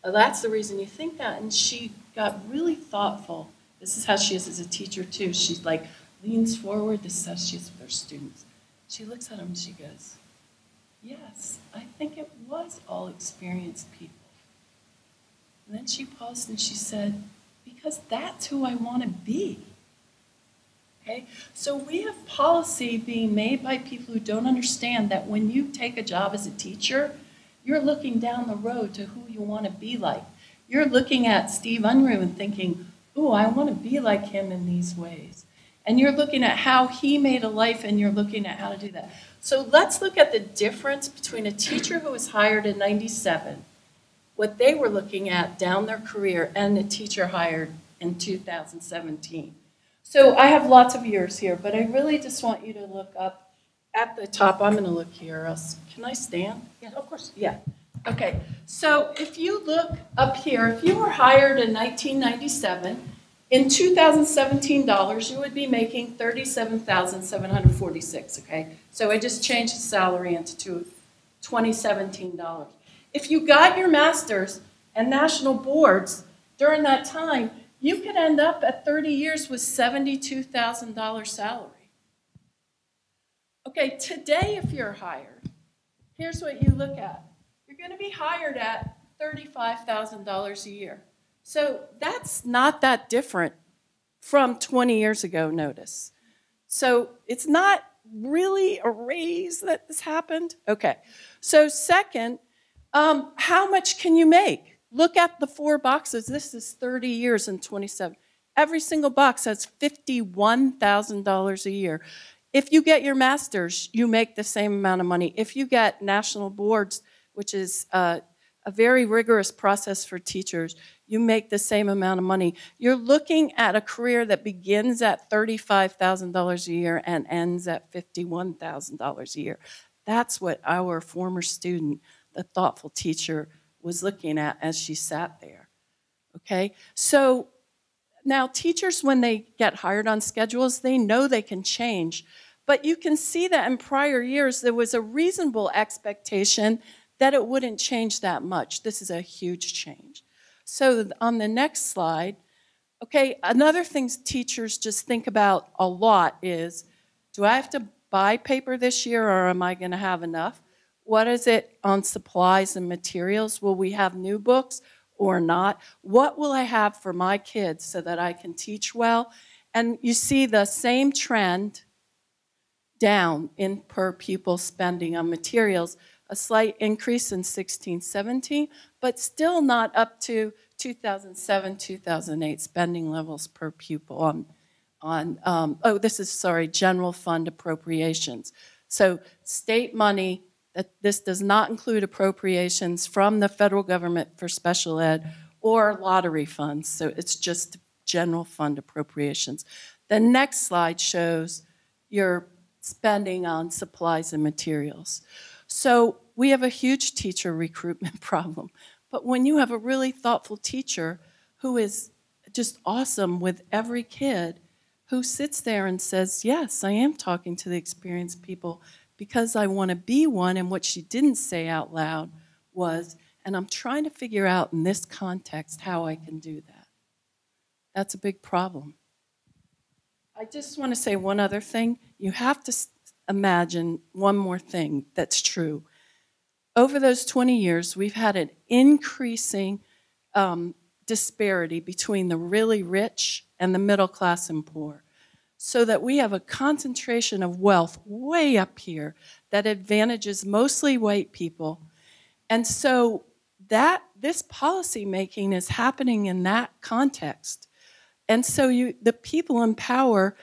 That's the reason you think that. And she got really thoughtful. This is how she is as a teacher, too. She's like, leans forward. This is how she is with her students. She looks at them and she goes, yes, I think it was all experienced people. And then she paused and she said, because that's who I want to be. Okay? So we have policy being made by people who don't understand that when you take a job as a teacher, you're looking down the road to who you want to be like. You're looking at Steve Unruhe and thinking, ooh, I want to be like him in these ways. And you're looking at how he made a life, and you're looking at how to do that. So let's look at the difference between a teacher who was hired in '97, what they were looking at down their career, and a teacher hired in 2017. So I have lots of years here, but I really just want you to look up at the top. I'm going to look here. Else, can I stand? Yeah, of course. Yeah. Okay. So if you look up here, if you were hired in 1997, in 2017 dollars, you would be making $37,746. Okay. So I just changed the salary into 2017 dollars. If you got your master's and national boards during that time, you could end up at 30 years with $72,000 salary. Okay, today if you're hired, here's what you look at. You're going to be hired at $35,000 a year. So that's not that different from 20 years ago, notice. So it's not really a raise that has happened. Okay, so second, how much can you make? Look at the 4 boxes. This is 30 years and 27. Every single box has $51,000 a year. If you get your master's, you make the same amount of money. If you get national boards, which is a very rigorous process for teachers, you make the same amount of money. You're looking at a career that begins at $35,000 a year and ends at $51,000 a year. That's what our former student, the thoughtful teacher, was looking at as she sat there. Okay? So now teachers, when they get hired on schedules, they know they can change. But you can see that in prior years, there was a reasonable expectation that it wouldn't change that much. This is a huge change. So on the next slide, okay, another thing teachers just think about a lot is, do I have to buy paper this year or am I going to have enough? What is it on supplies and materials? Will we have new books or not? What will I have for my kids so that I can teach well? And you see the same trend down in per pupil spending on materials, a slight increase in 16-17, but still not up to 2007-2008 spending levels per pupil general fund appropriations. So state money, this does not include appropriations from the federal government for special ed or lottery funds, so it's just general fund appropriations. The next slide shows your spending on supplies and materials. So we have a huge teacher recruitment problem, but when you have a really thoughtful teacher who is just awesome with every kid, who sits there and says, yes, I am talking to the experienced people because I want to be one, and what she didn't say out loud was, and I'm trying to figure out in this context how I can do that. That's a big problem. I just want to say one other thing. You have to imagine one more thing that's true. Over those 20 years, we've had an increasing disparity between the really rich and the middle class and poor, so that we have a concentration of wealth way up here that advantages mostly white people. And so this policy making is happening in that context. And so the people in power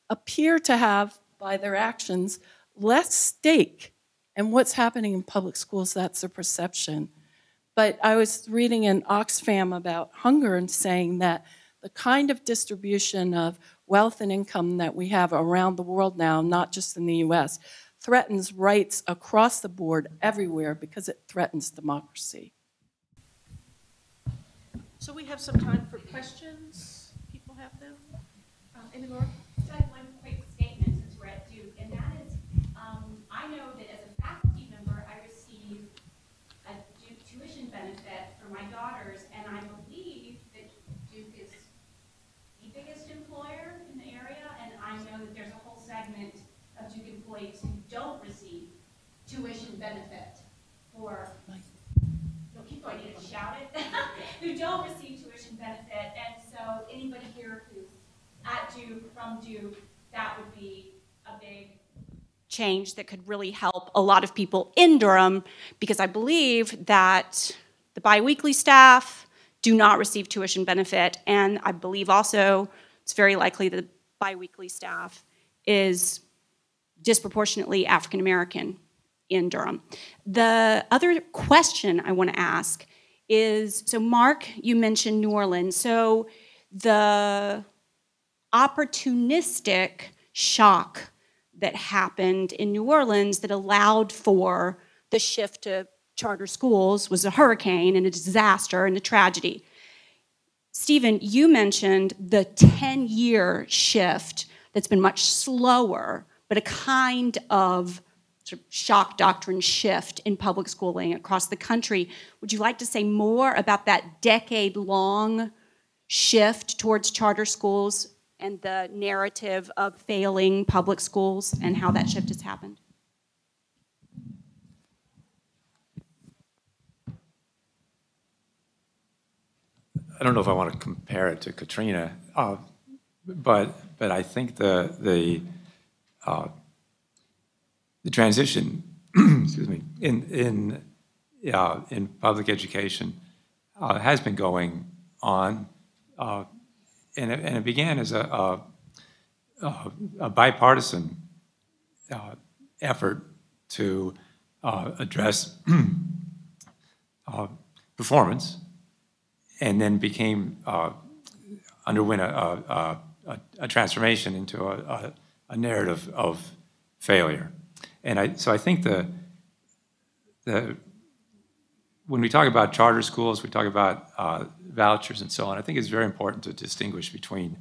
appear to have, by their actions, less stake in what's happening in public schools. That's their perception. But I was reading in Oxfam about hunger and saying that the kind of distribution of wealth and income that we have around the world now, not just in the US, threatens rights across the board everywhere because it threatens democracy. So we have some time for questions. People have them? Any more? Just one quick statement since we're at Duke, and that is, I know that as a faculty member, I receive a Duke tuition benefit for my daughters, and I believe that Duke is the biggest employer in the area, and I know that there's a whole segment of Duke employees who don't receive tuition benefit for, don't keep going, you need to shout it, who don't receive tuition benefit, and so anybody here who's at Duke, from Duke, that would be a big change that could really help a lot of people in Durham, because I believe that the biweekly staff do not receive tuition benefit, and I believe also it's very likely that the biweekly staff is disproportionately African American in Durham. The other question I want to ask is, so Mark, you mentioned New Orleans, so the opportunistic shock that happened in New Orleans that allowed for the shift to charter schools was a hurricane and a disaster and a tragedy. Stephen, you mentioned the 10-year shift that's been much slower, but a kind of sort of shock doctrine shift in public schooling across the country. Would you like to say more about that decade-long shift towards charter schools and the narrative of failing public schools and how that shift has happened? I don't know if I want to compare it to Katrina, but I think the transition, excuse me, in public education has been going on, and it began as a bipartisan effort to address performance, and then underwent a transformation into a narrative of failure. And so I think when we talk about charter schools, we talk about vouchers and so on, I think it's very important to distinguish between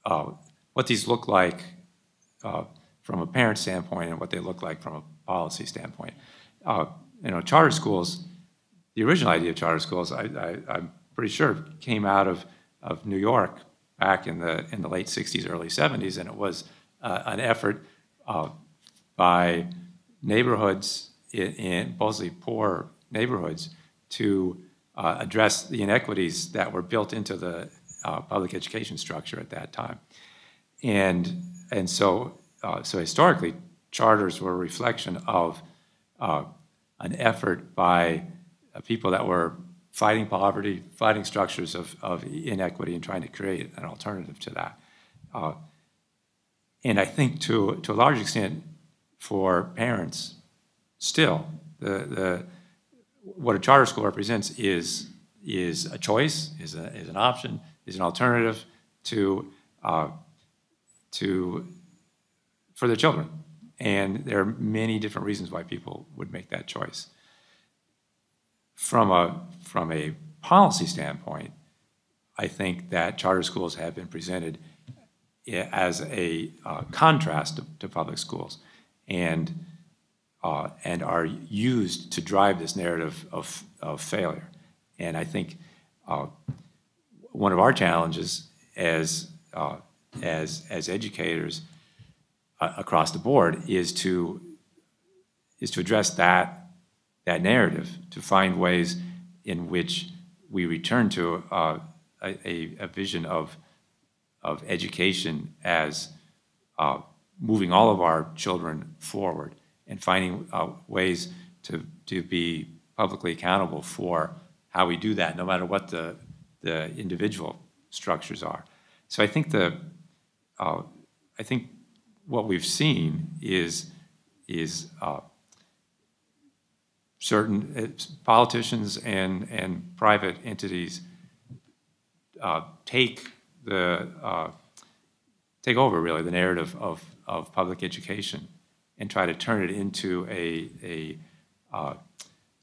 what these look like from a parent standpoint and what they look like from a policy standpoint. Charter schools, the original idea of charter schools, I'm pretty sure came out of New York back in the late 60s, early 70s, and it was an effort by neighborhoods in mostly poor neighborhoods to address the inequities that were built into the public education structure at that time. And so historically, charters were a reflection of an effort by people that were fighting poverty, fighting structures of inequity, and trying to create an alternative to that. And I think to a large extent, for parents, still, what a charter school represents is a choice, is an option, is an alternative for their children. And there are many different reasons why people would make that choice. From a policy standpoint, I think that charter schools have been presented as a contrast to public schools, and are used to drive this narrative of failure. And I think one of our challenges as educators across the board is to address that narrative, to find ways in which we return to a vision of education as moving all of our children forward, and finding ways to be publicly accountable for how we do that, no matter what the individual structures are. So I think what we've seen is certain politicians and private entities take over really the narrative of public education and try to turn it into a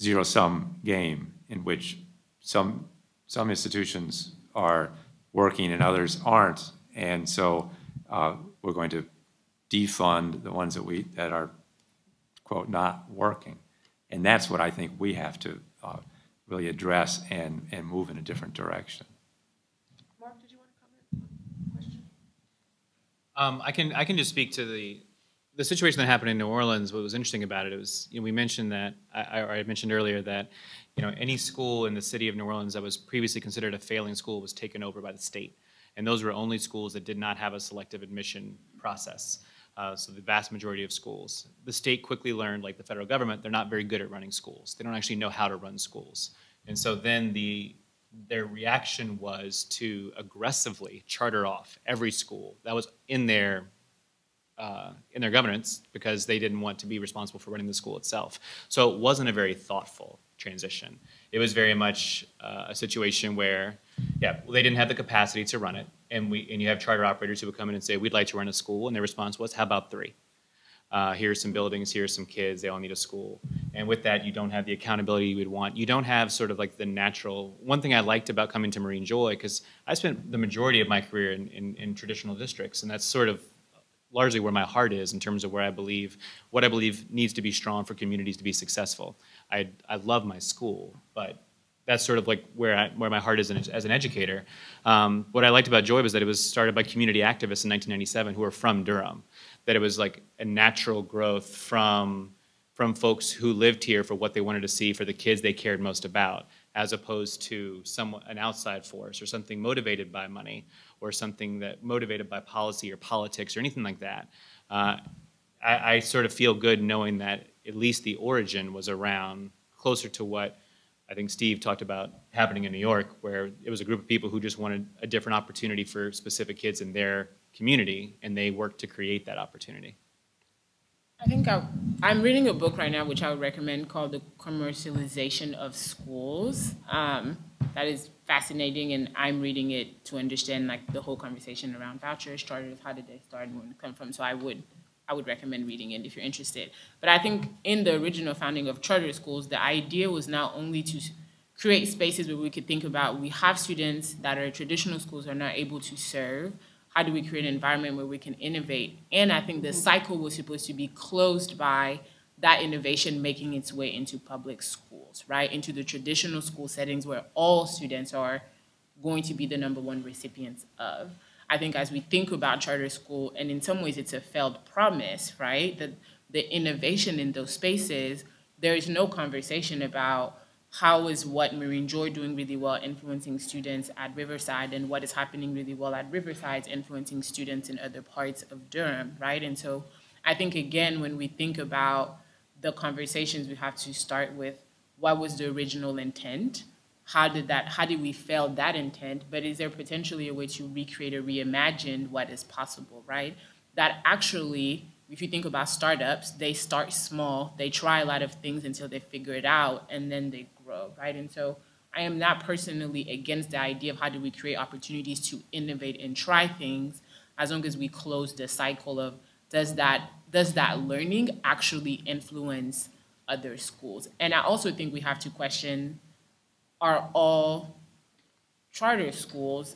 zero-sum game in which some institutions are working and others aren't, and so we're going to defund the ones that are, quote, not working. And that's what I think we have to really address and move in a different direction. Mark, did you want to comment on the question? I can just speak to the situation that happened in New Orleans. What was interesting about it was, we mentioned that, I mentioned earlier that, any school in the city of New Orleans that was previously considered a failing school was taken over by the state. And those were only schools that did not have a selective admission process. So the vast majority of schools. The state quickly learned, like the federal government, they're not very good at running schools. They don't actually know how to run schools. And so then their reaction was to aggressively charter off every school that was in their governance, because they didn't want to be responsible for running the school itself. So it wasn't a very thoughtful transition. It was very much a situation where, they didn't have the capacity to run it, and you have charter operators who would come in and say, we'd like to run a school, and their response was, how about 3? Here's some buildings, here's some kids, they all need a school. And with that, you don't have the accountability you would want. You don't have sort of like the natural, one thing I liked about coming to Marine Joy, because I spent the majority of my career in traditional districts, and that's sort of largely where my heart is in terms of what I believe needs to be strong for communities to be successful. I love my school, but that's sort of like where my heart is as an educator. What I liked about Joy was that it was started by community activists in 1997 who are from Durham. That it was like a natural growth from folks who lived here for what they wanted to see for the kids they cared most about, as opposed to an outside force or something motivated by money or something that motivated by policy or politics or anything like that. I sort of feel good knowing that at least the origin was around closer to what I think Steve talked about happening in New York, where it was a group of people who just wanted a different opportunity for specific kids in their community, and they worked to create that opportunity. I think I'm reading a book right now, which I would recommend, called The Commercialization of Schools. That is fascinating, and I'm reading it to understand like the whole conversation around vouchers, charters, how did they start, and where it come from. So I would recommend reading it if you're interested. But I think in the original founding of charter schools, the idea was not only to create spaces where we could think about, we have students that our traditional schools are not able to serve. How do we create an environment where we can innovate? And I think the cycle was supposed to be closed by that innovation making its way into public schools, right? Into the traditional school settings where all students are going to be the #1 recipients of. I think as we think about charter school, and in some ways it's a failed promise, right? The innovation in those spaces, there is no conversation about how is what Maureen Joy doing really well influencing students at Riverside, and what is happening really well at Riverside influencing students in other parts of Durham, right? And so I think, again, when we think about the conversations, we have to start with what was the original intent? How did we fail that intent? But is there potentially a way to recreate or reimagine what is possible, right? That actually, if you think about startups, they start small, they try a lot of things until they figure it out, and then they grow, right? And so I am not personally against the idea of how do we create opportunities to innovate and try things, as long as we close the cycle of does that learning actually influence other schools? And I also think we have to question, are all charter schools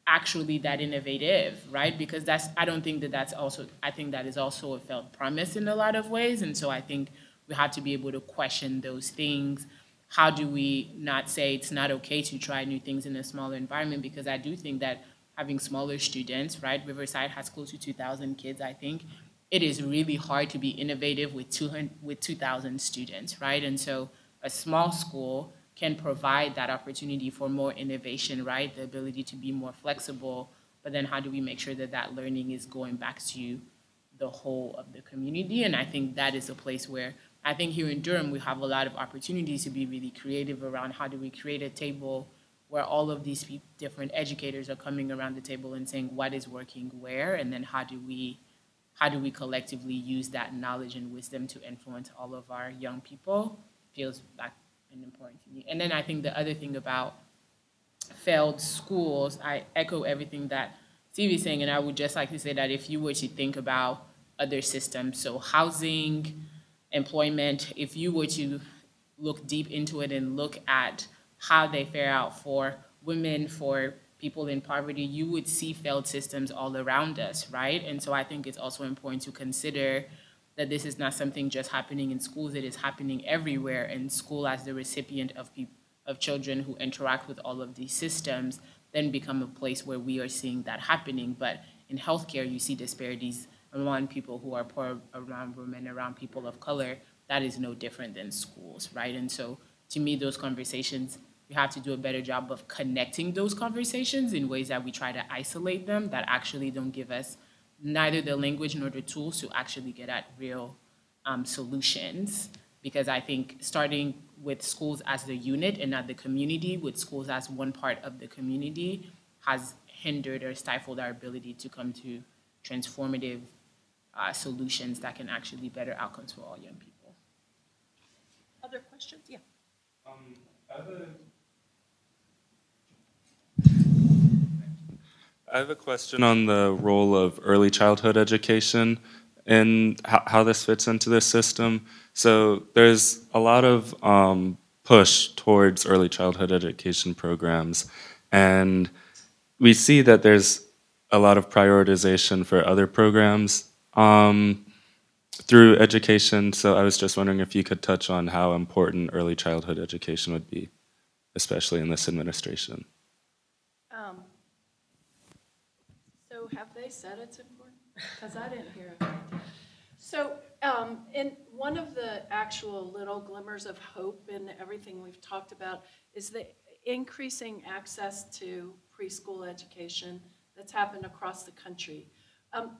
actually that innovative, right? Because I think that is also a failed promise in a lot of ways. And so I think we have to be able to question those things. How do we not say it's not okay to try new things in a smaller environment? Because I do think that having smaller students, right? Riverside has close to 2,000 kids, I think. It is really hard to be innovative with 2,000 students, right? And so a small school can provide that opportunity for more innovation, right? The ability to be more flexible, but then how do we make sure that that learning is going back to the whole of the community? And I think that is a place where I think here in Durham, we have a lot of opportunities to be really creative around how do we create a table where all of these different educators are coming around the table and saying what is working where, and then how do we collectively use that knowledge and wisdom to influence all of our young people feels like important to me. And then I think the other thing about failed schools, I echo everything that Stevie is saying, and I would just like to say that if you were to think about other systems, so housing, employment, if you were to look deep into it and look at how they fare out for women, for people in poverty, you would see failed systems all around us, right? And so I think it's also important to consider that this is not something just happening in schools, it is happening everywhere, and school as the recipient of children who interact with all of these systems then become a place where we are seeing that happening. But in healthcare, you see disparities around people who are poor, around women, around people of color. That is no different than schools, right? And so to me, those conversations, we have to do a better job of connecting those conversations in ways that we try to isolate them, that actually don't give us neither the language nor the tools to actually get at real solutions. Because I think starting with schools as the unit and not the community, with schools as one part of the community, has hindered or stifled our ability to come to transformative solutions that can actually be better outcomes for all young people. Other questions? Yeah. I have a question on the role of early childhood education and how this fits into this system. So there's a lot of push towards early childhood education programs, and we see that there's a lot of prioritization for other programs through education. So I was just wondering if you could touch on how important early childhood education would be, especially in this administration. So have they said it's important? Because I didn't hear it. So in one of the actual little glimmers of hope in everything we've talked about is the increasing access to preschool education that's happened across the country.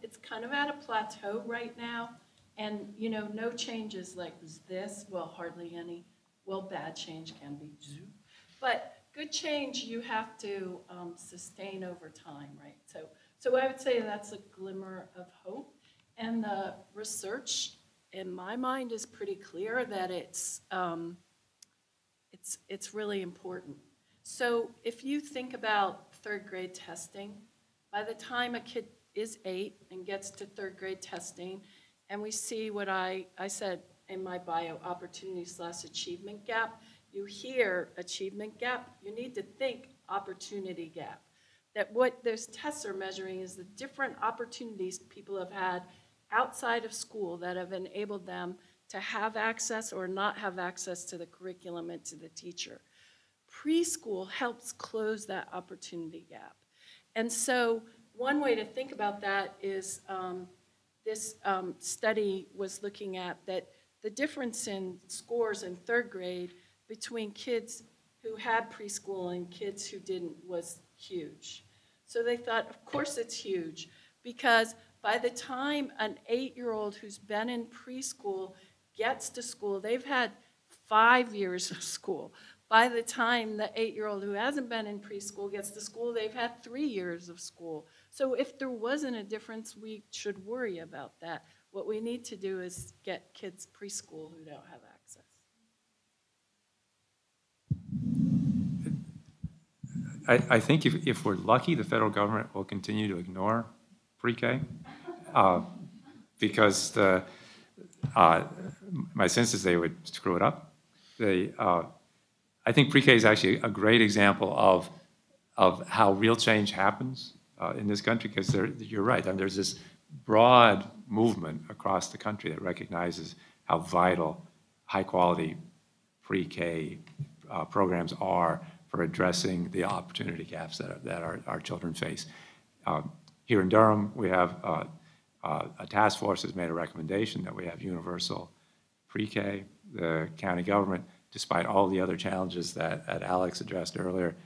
It's kind of at a plateau right now, and no changes like this, well, hardly any. Well, bad change can be, but good change you have to sustain over time, right? So I would say that's a glimmer of hope, and the research in my mind is pretty clear that it's really important. So if you think about third grade testing, by the time a kid is 8 and gets to third grade testing, and we see what I said in my bio, opportunity/achievement gap, you hear achievement gap, you need to think opportunity gap. That what those tests are measuring is the different opportunities people have had outside of school that have enabled them to have access or not have access to the curriculum and to the teacher. Preschool helps close that opportunity gap. And so one way to think about that is this study was looking at that the difference in scores in third grade between kids who had preschool and kids who didn't was huge. So they thought, of course it's huge, because by the time an 8-year-old who's been in preschool gets to school, they've had 5 years of school. By the time the 8-year-old who hasn't been in preschool gets to school, they've had 3 years of school. So if there wasn't a difference, we should worry about that. What we need to do is get kids preschool who don't have access. I think if we're lucky, the federal government will continue to ignore pre-K because my sense is they would screw it up. I think pre-K is actually a great example of how real change happens in this country, because you're right. I mean, there's this broad movement across the country that recognizes how vital high-quality pre-K programs are for addressing the opportunity gaps that our children face. Here in Durham, we have a task force has made a recommendation that we have universal pre-K. The county government, despite all the other challenges that Alex addressed earlier,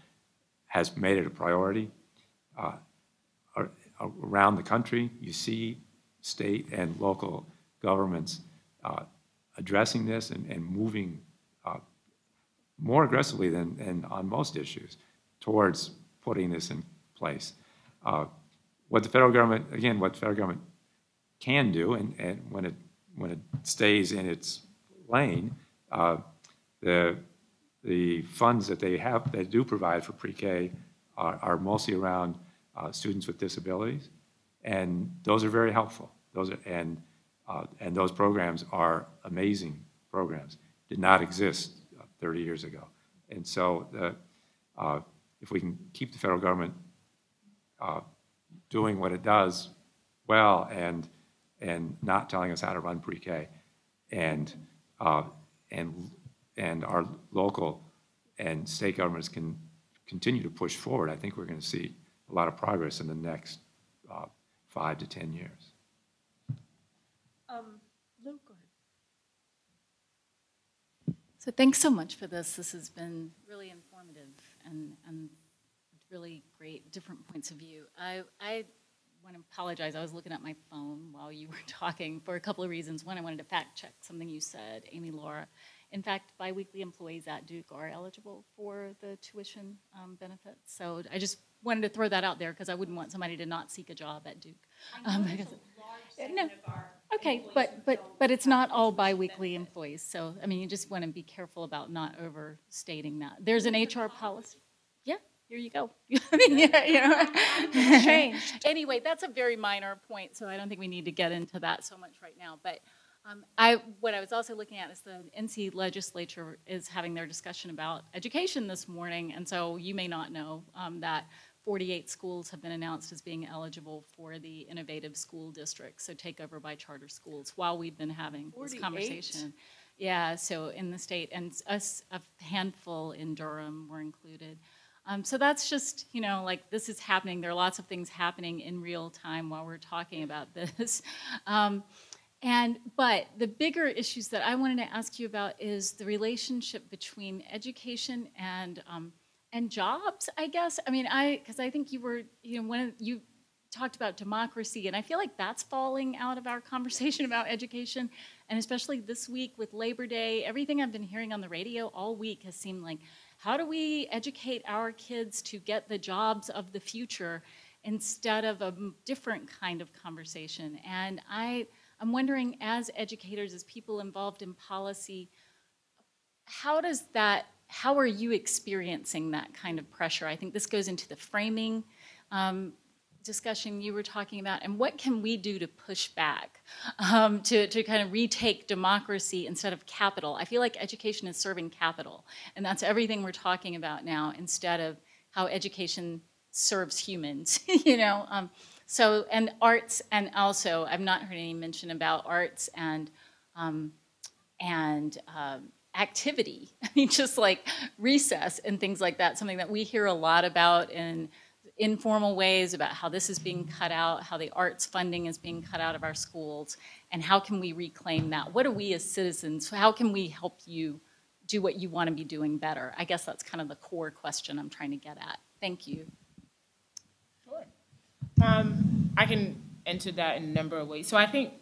has made it a priority. Around the country, you see state and local governments addressing this and moving more aggressively than on most issues towards putting this in place. What the federal government can do, and when it stays in its lane, the funds that they do provide for pre-K are mostly around students with disabilities, and those are very helpful. And those programs are amazing programs. Did not exist 30 years ago. And so if we can keep the federal government doing what it does well and not telling us how to run pre-K, and our local and state governments can continue to push forward, I think we're going to see a lot of progress in the next 5 to 10 years. Lou, go ahead. So thanks so much for this. This has been really informative and really great, different points of view. I want to apologize. I was looking at my phone while you were talking for a couple of reasons. One, I wanted to fact check something you said, Amy Laura. In fact, biweekly employees at Duke are eligible for the tuition benefits. So I just wanted to throw that out there because I wouldn't want somebody to not seek a job at Duke. I know there's a large segment of our okay, but it's not all biweekly employees. So I mean, you just want to be careful about not overstating that. There's an HR policy. Yeah, here you go. I mean, it's changed. Anyway, that's a very minor point, so I don't think we need to get into that so much right now. But what I was also looking at is the NC legislature is having their discussion about education this morning, and so you may not know that 48 schools have been announced as being eligible for the innovative school district, so takeover by charter schools, while we've been having 48? This conversation. Yeah, so in the state, and us, a handful in Durham were included. So that's just, like this is happening. There are lots of things happening in real time while we're talking about this. But the bigger issues that I wanted to ask you about is the relationship between education and jobs, I guess. I mean, because I think you were, when you talked about democracy, and I feel like that's falling out of our conversation about education, and especially this week with Labor Day, everything I've been hearing on the radio all week has seemed like, how do we educate our kids to get the jobs of the future instead of a different kind of conversation? And I'm wondering, as educators, as people involved in policy, how are you experiencing that kind of pressure? I think this goes into the framing discussion you were talking about, and what can we do to push back, to kind of retake democracy instead of capital? I feel like education is serving capital, and that's everything we're talking about now, instead of how education serves humans, you know? So, and arts, and also, I've not heard any mention about arts and activity. I mean, just like recess and things like that, something that we hear a lot about in informal ways, about how this is being cut out, how the arts funding is being cut out of our schools, and how can we reclaim that? What are we as citizens, how can we help you do what you want to be doing better? I guess that's kind of the core question I'm trying to get at. Thank you. Sure. I can answer that in a number of ways. So I think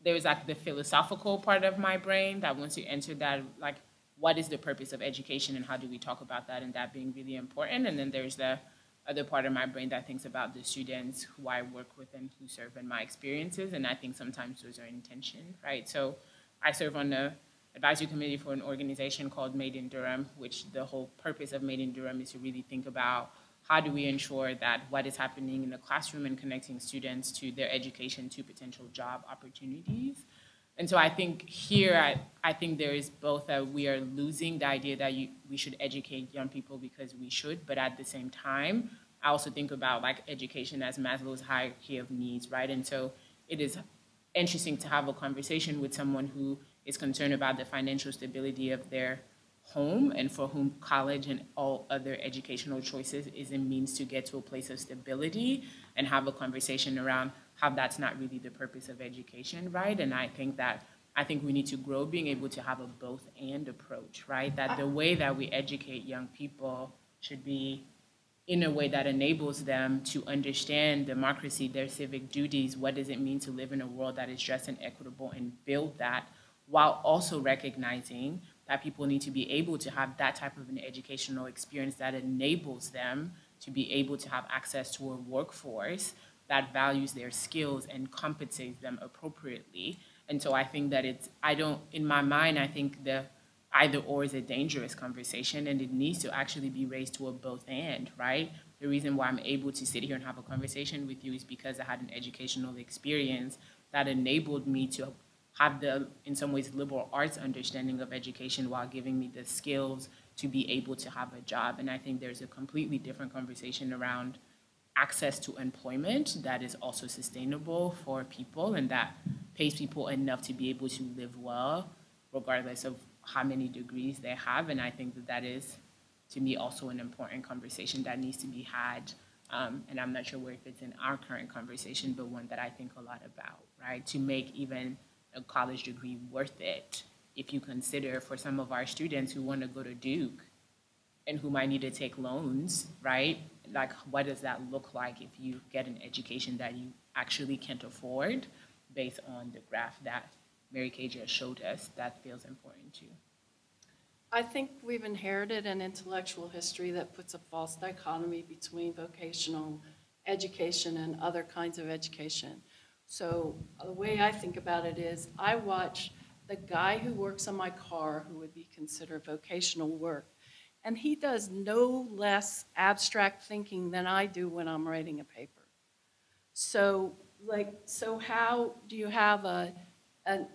there's like the philosophical part of my brain that once you enter that, like, what is the purpose of education and how do we talk about that, and that being really important. And then there's the other part of my brain that thinks about the students who I work with and who serve in my experiences, and I think sometimes those are in tension, right? So I serve on the advisory committee for an organization called Made in Durham, which the whole purpose of Made in Durham is to really think about how do we ensure that what is happening in the classroom and connecting students to their education to potential job opportunities. And so I think here, I think there is both that we are losing the idea that we should educate young people because we should, but at the same time, I also think about like education as Maslow's hierarchy of needs, right? And so it is interesting to have a conversation with someone who is concerned about the financial stability of their home and for whom college and all other educational choices is a means to get to a place of stability, and have a conversation around how that's not really the purpose of education, right? And I think we need to grow being able to have a both and approach, right? That the way that we educate young people should be in a way that enables them to understand democracy, their civic duties, what does it mean to live in a world that is just and equitable, and build that, while also recognizing that people need to be able to have that type of an educational experience that enables them to be able to have access to a workforce that values their skills and compensates them appropriately. And so I think that in my mind, I think the either or is a dangerous conversation, and it needs to actually be raised to a both and, right? The reason why I'm able to sit here and have a conversation with you is because I had an educational experience that enabled me to have the, in some ways, liberal arts understanding of education while giving me the skills to be able to have a job. And I think there's a completely different conversation around access to employment that is also sustainable for people and that pays people enough to be able to live well, regardless of how many degrees they have. And I think that that is, to me, also an important conversation that needs to be had. And I'm not sure where it fits in our current conversation, but one that I think a lot about, right? To make even a college degree worth it, if you consider for some of our students who want to go to Duke and who might need to take loans, right? Like, what does that look like if you get an education that you actually can't afford, based on the graph that Mary Kay just showed us? That feels important too. I think we've inherited an intellectual history that puts a false dichotomy between vocational education and other kinds of education. So the way I think about it is, I watch the guy who works on my car, who would be considered vocational work, and he does no less abstract thinking than I do when I'm writing a paper. So how do you have an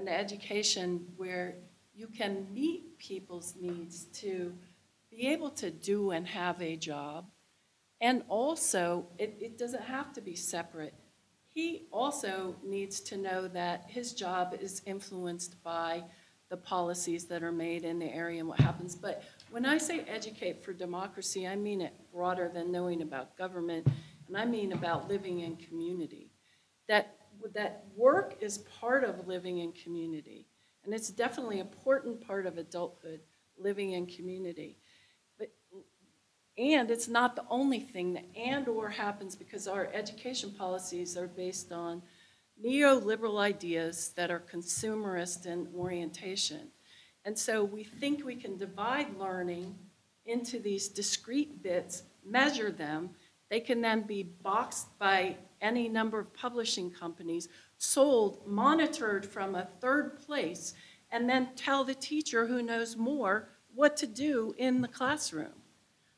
education where you can meet people's needs to be able to do and have a job? And also, it doesn't have to be separate. He also needs to know that his job is influenced by the policies that are made in the area and what happens. But when I say educate for democracy, I mean it broader than knowing about government, and I mean about living in community. That work is part of living in community, and it's definitely an important part of adulthood, living in community. And it's not the only thing. The and/or happens because our education policies are based on neoliberal ideas that are consumerist in orientation. And so we think we can divide learning into these discrete bits, measure them. They can then be boxed by any number of publishing companies, sold, monitored from a third place, and then tell the teacher who knows more what to do in the classroom.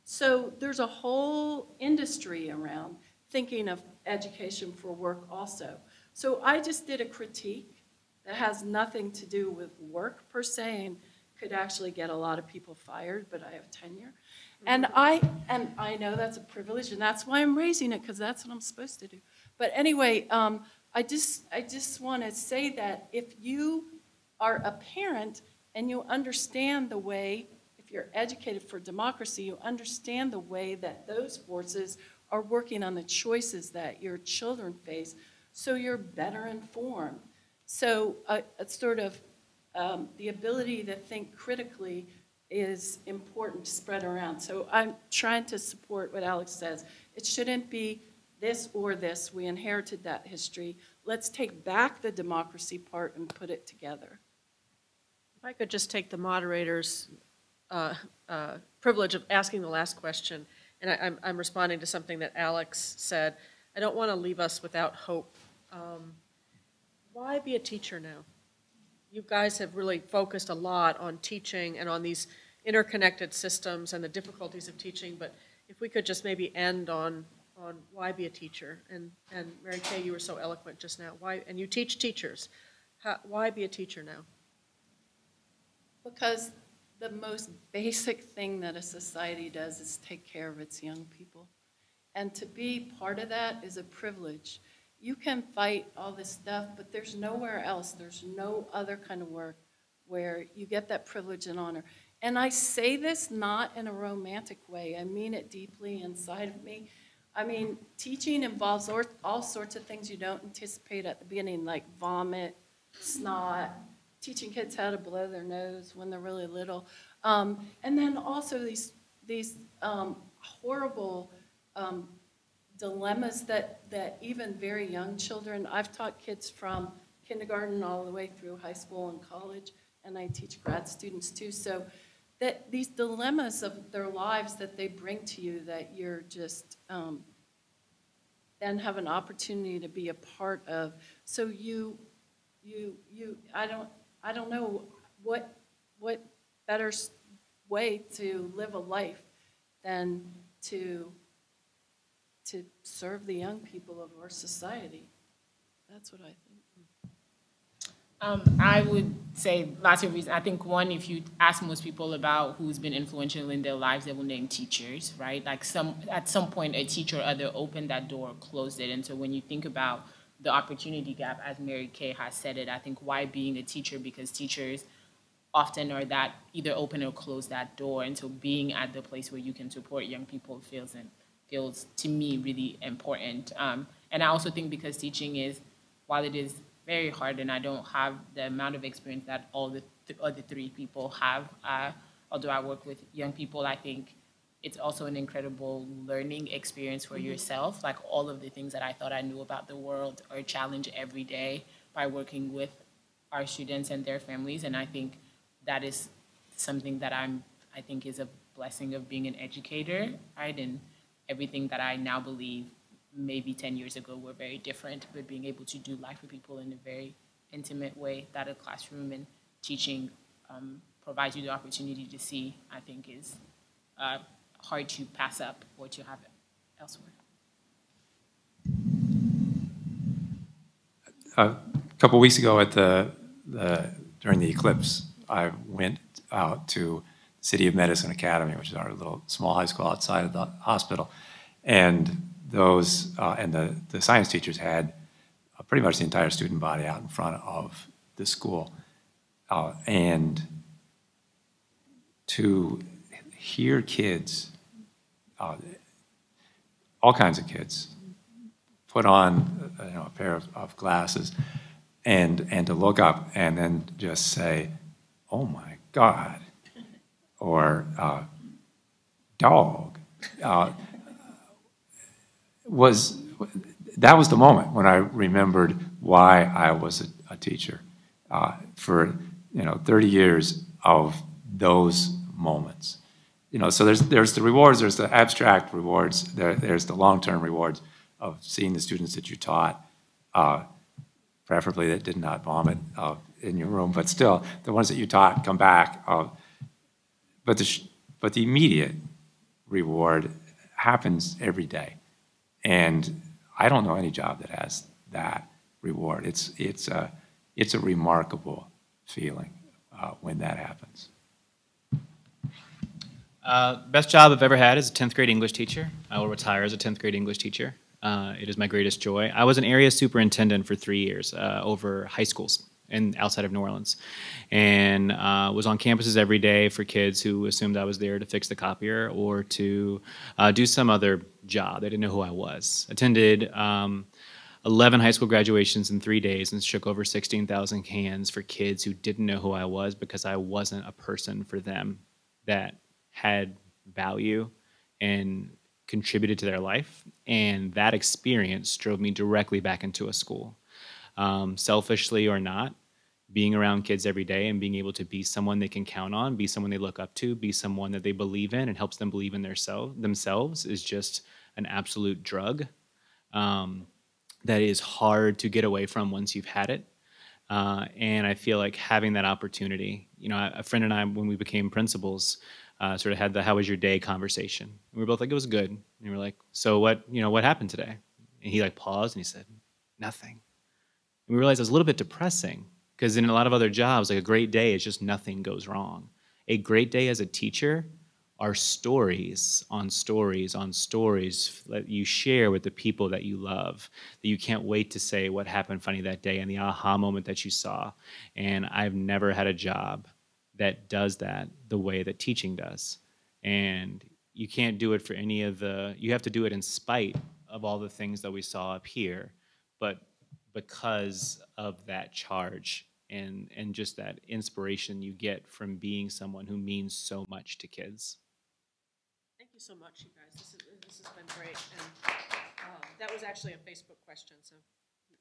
So there's a whole industry around thinking of education for work also. So I just did a critique that has nothing to do with work per se and could actually get a lot of people fired, but I have tenure. And I know that's a privilege, and that's why I'm raising it, because that's what I'm supposed to do. But anyway, I just want to say that if you are a parent and you understand the way, if you're educated for democracy, you understand the way that those forces are working on the choices that your children face, so you're better informed. So it's sort of the ability to think critically is important to spread around. So I'm trying to support what Alex says. It shouldn't be this or this. We inherited that history. Let's take back the democracy part and put it together. If I could just take the moderator's privilege of asking the last question, and I'm responding to something that Alex said. I don't want to leave us without hope. Why be a teacher now? You guys have really focused a lot on teaching and on these interconnected systems and the difficulties of teaching, but if we could just maybe end on why be a teacher. And Mary Kay, you were so eloquent just now. Why? And you teach teachers. Why be a teacher now? Because the most basic thing that a society does is take care of its young people. And to be part of that is a privilege. You can fight all this stuff, but there's nowhere else, there's no other kind of work where you get that privilege and honor. And I say this not in a romantic way. I mean it deeply inside of me. I mean, teaching involves all sorts of things you don't anticipate at the beginning, like vomit, snot, teaching kids how to blow their nose when they're really little. And then also these horrible dilemmas that even very young children, I've taught kids from kindergarten all the way through high school and college, and I teach grad students too. So that these dilemmas of their lives that they bring to you, that you're just then have an opportunity to be a part of. So I don't know what better way to live a life than to serve the young people of our society. That's what I think. I would say lots of reasons. I think one, if you ask most people about who's been influential in their lives, they will name teachers, right? Like at some point, a teacher either opened that door or closed it. And so when you think about the opportunity gap, as Mary Kay has said it, I think why being a teacher? Because teachers often are that either open or close that door. And so being at the place where you can support young people feels to me really important. And I also think because teaching is, while it is very hard and I don't have the amount of experience that all the other three people have, although I work with young people, I think it's also an incredible learning experience for yourself. Like all of the things that I thought I knew about the world are challenged every day by working with our students and their families. And I think that is something that I think is a blessing of being an educator, right? And everything that I now believe maybe 10 years ago were very different, but being able to do life with people in a very intimate way that a classroom and teaching provides you the opportunity to see, I think is hard to pass up or to have elsewhere. A couple weeks ago at during the eclipse, I went out to the City of Medicine Academy, which is our little small high school outside of the hospital, and those and the science teachers had pretty much the entire student body out in front of the school, and to hear kids, all kinds of kids, put on a pair of glasses and to look up and then just say, "Oh my God," or "Dog." That was the moment when I remembered why I was a teacher for 30 years of those moments. So there's the rewards, there's the abstract rewards, there's the long-term rewards, of seeing the students that you taught, preferably that did not vomit in your room, but still, the ones that you taught come back. But the immediate reward happens every day. And I don't know any job that has that reward. It's a remarkable feeling when that happens. Best job I've ever had is a 10th grade English teacher. I will retire as a 10th grade English teacher. It is my greatest joy. I was an area superintendent for 3 years over high schools and outside of New Orleans, and was on campuses every day for kids who assumed I was there to fix the copier or to do some other job. They didn't know who I was. Attended 11 high school graduations in 3 days and shook over 16,000 hands for kids who didn't know who I was because I wasn't a person for them that had value and contributed to their life. And that experience drove me directly back into a school. Selfishly or not, being around kids every day and being able to be someone they can count on, be someone they look up to, be someone that they believe in and helps them believe in themselves is just an absolute drug that is hard to get away from once you've had it. And I feel like having that opportunity, a friend and I, when we became principals, sort of had the "how was your day" conversation. And we were both like, it was good. And we were like, so what happened today? And he paused and he said, nothing. And we realized it was a little bit depressing because in a lot of other jobs, like a great day is just nothing goes wrong. A great day as a teacher are stories on stories on stories that you share with the people that you love, that you can't wait to say what happened funny that day and the aha moment that you saw. And I've never had a job that does that the way that teaching does. And you can't do it for you have to do it in spite of all the things that we saw up here, but because of that charge and just that inspiration you get from being someone who means so much to kids. Thank you so much, you guys. This has been great. And that was actually a Facebook question, so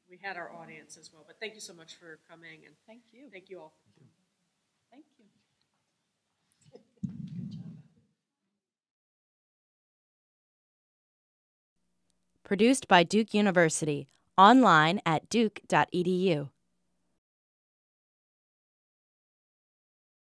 we had our audience as well. But thank you so much for coming, and Thank you. Thank you all for coming. Thank you. Produced by Duke University. Online at duke.edu.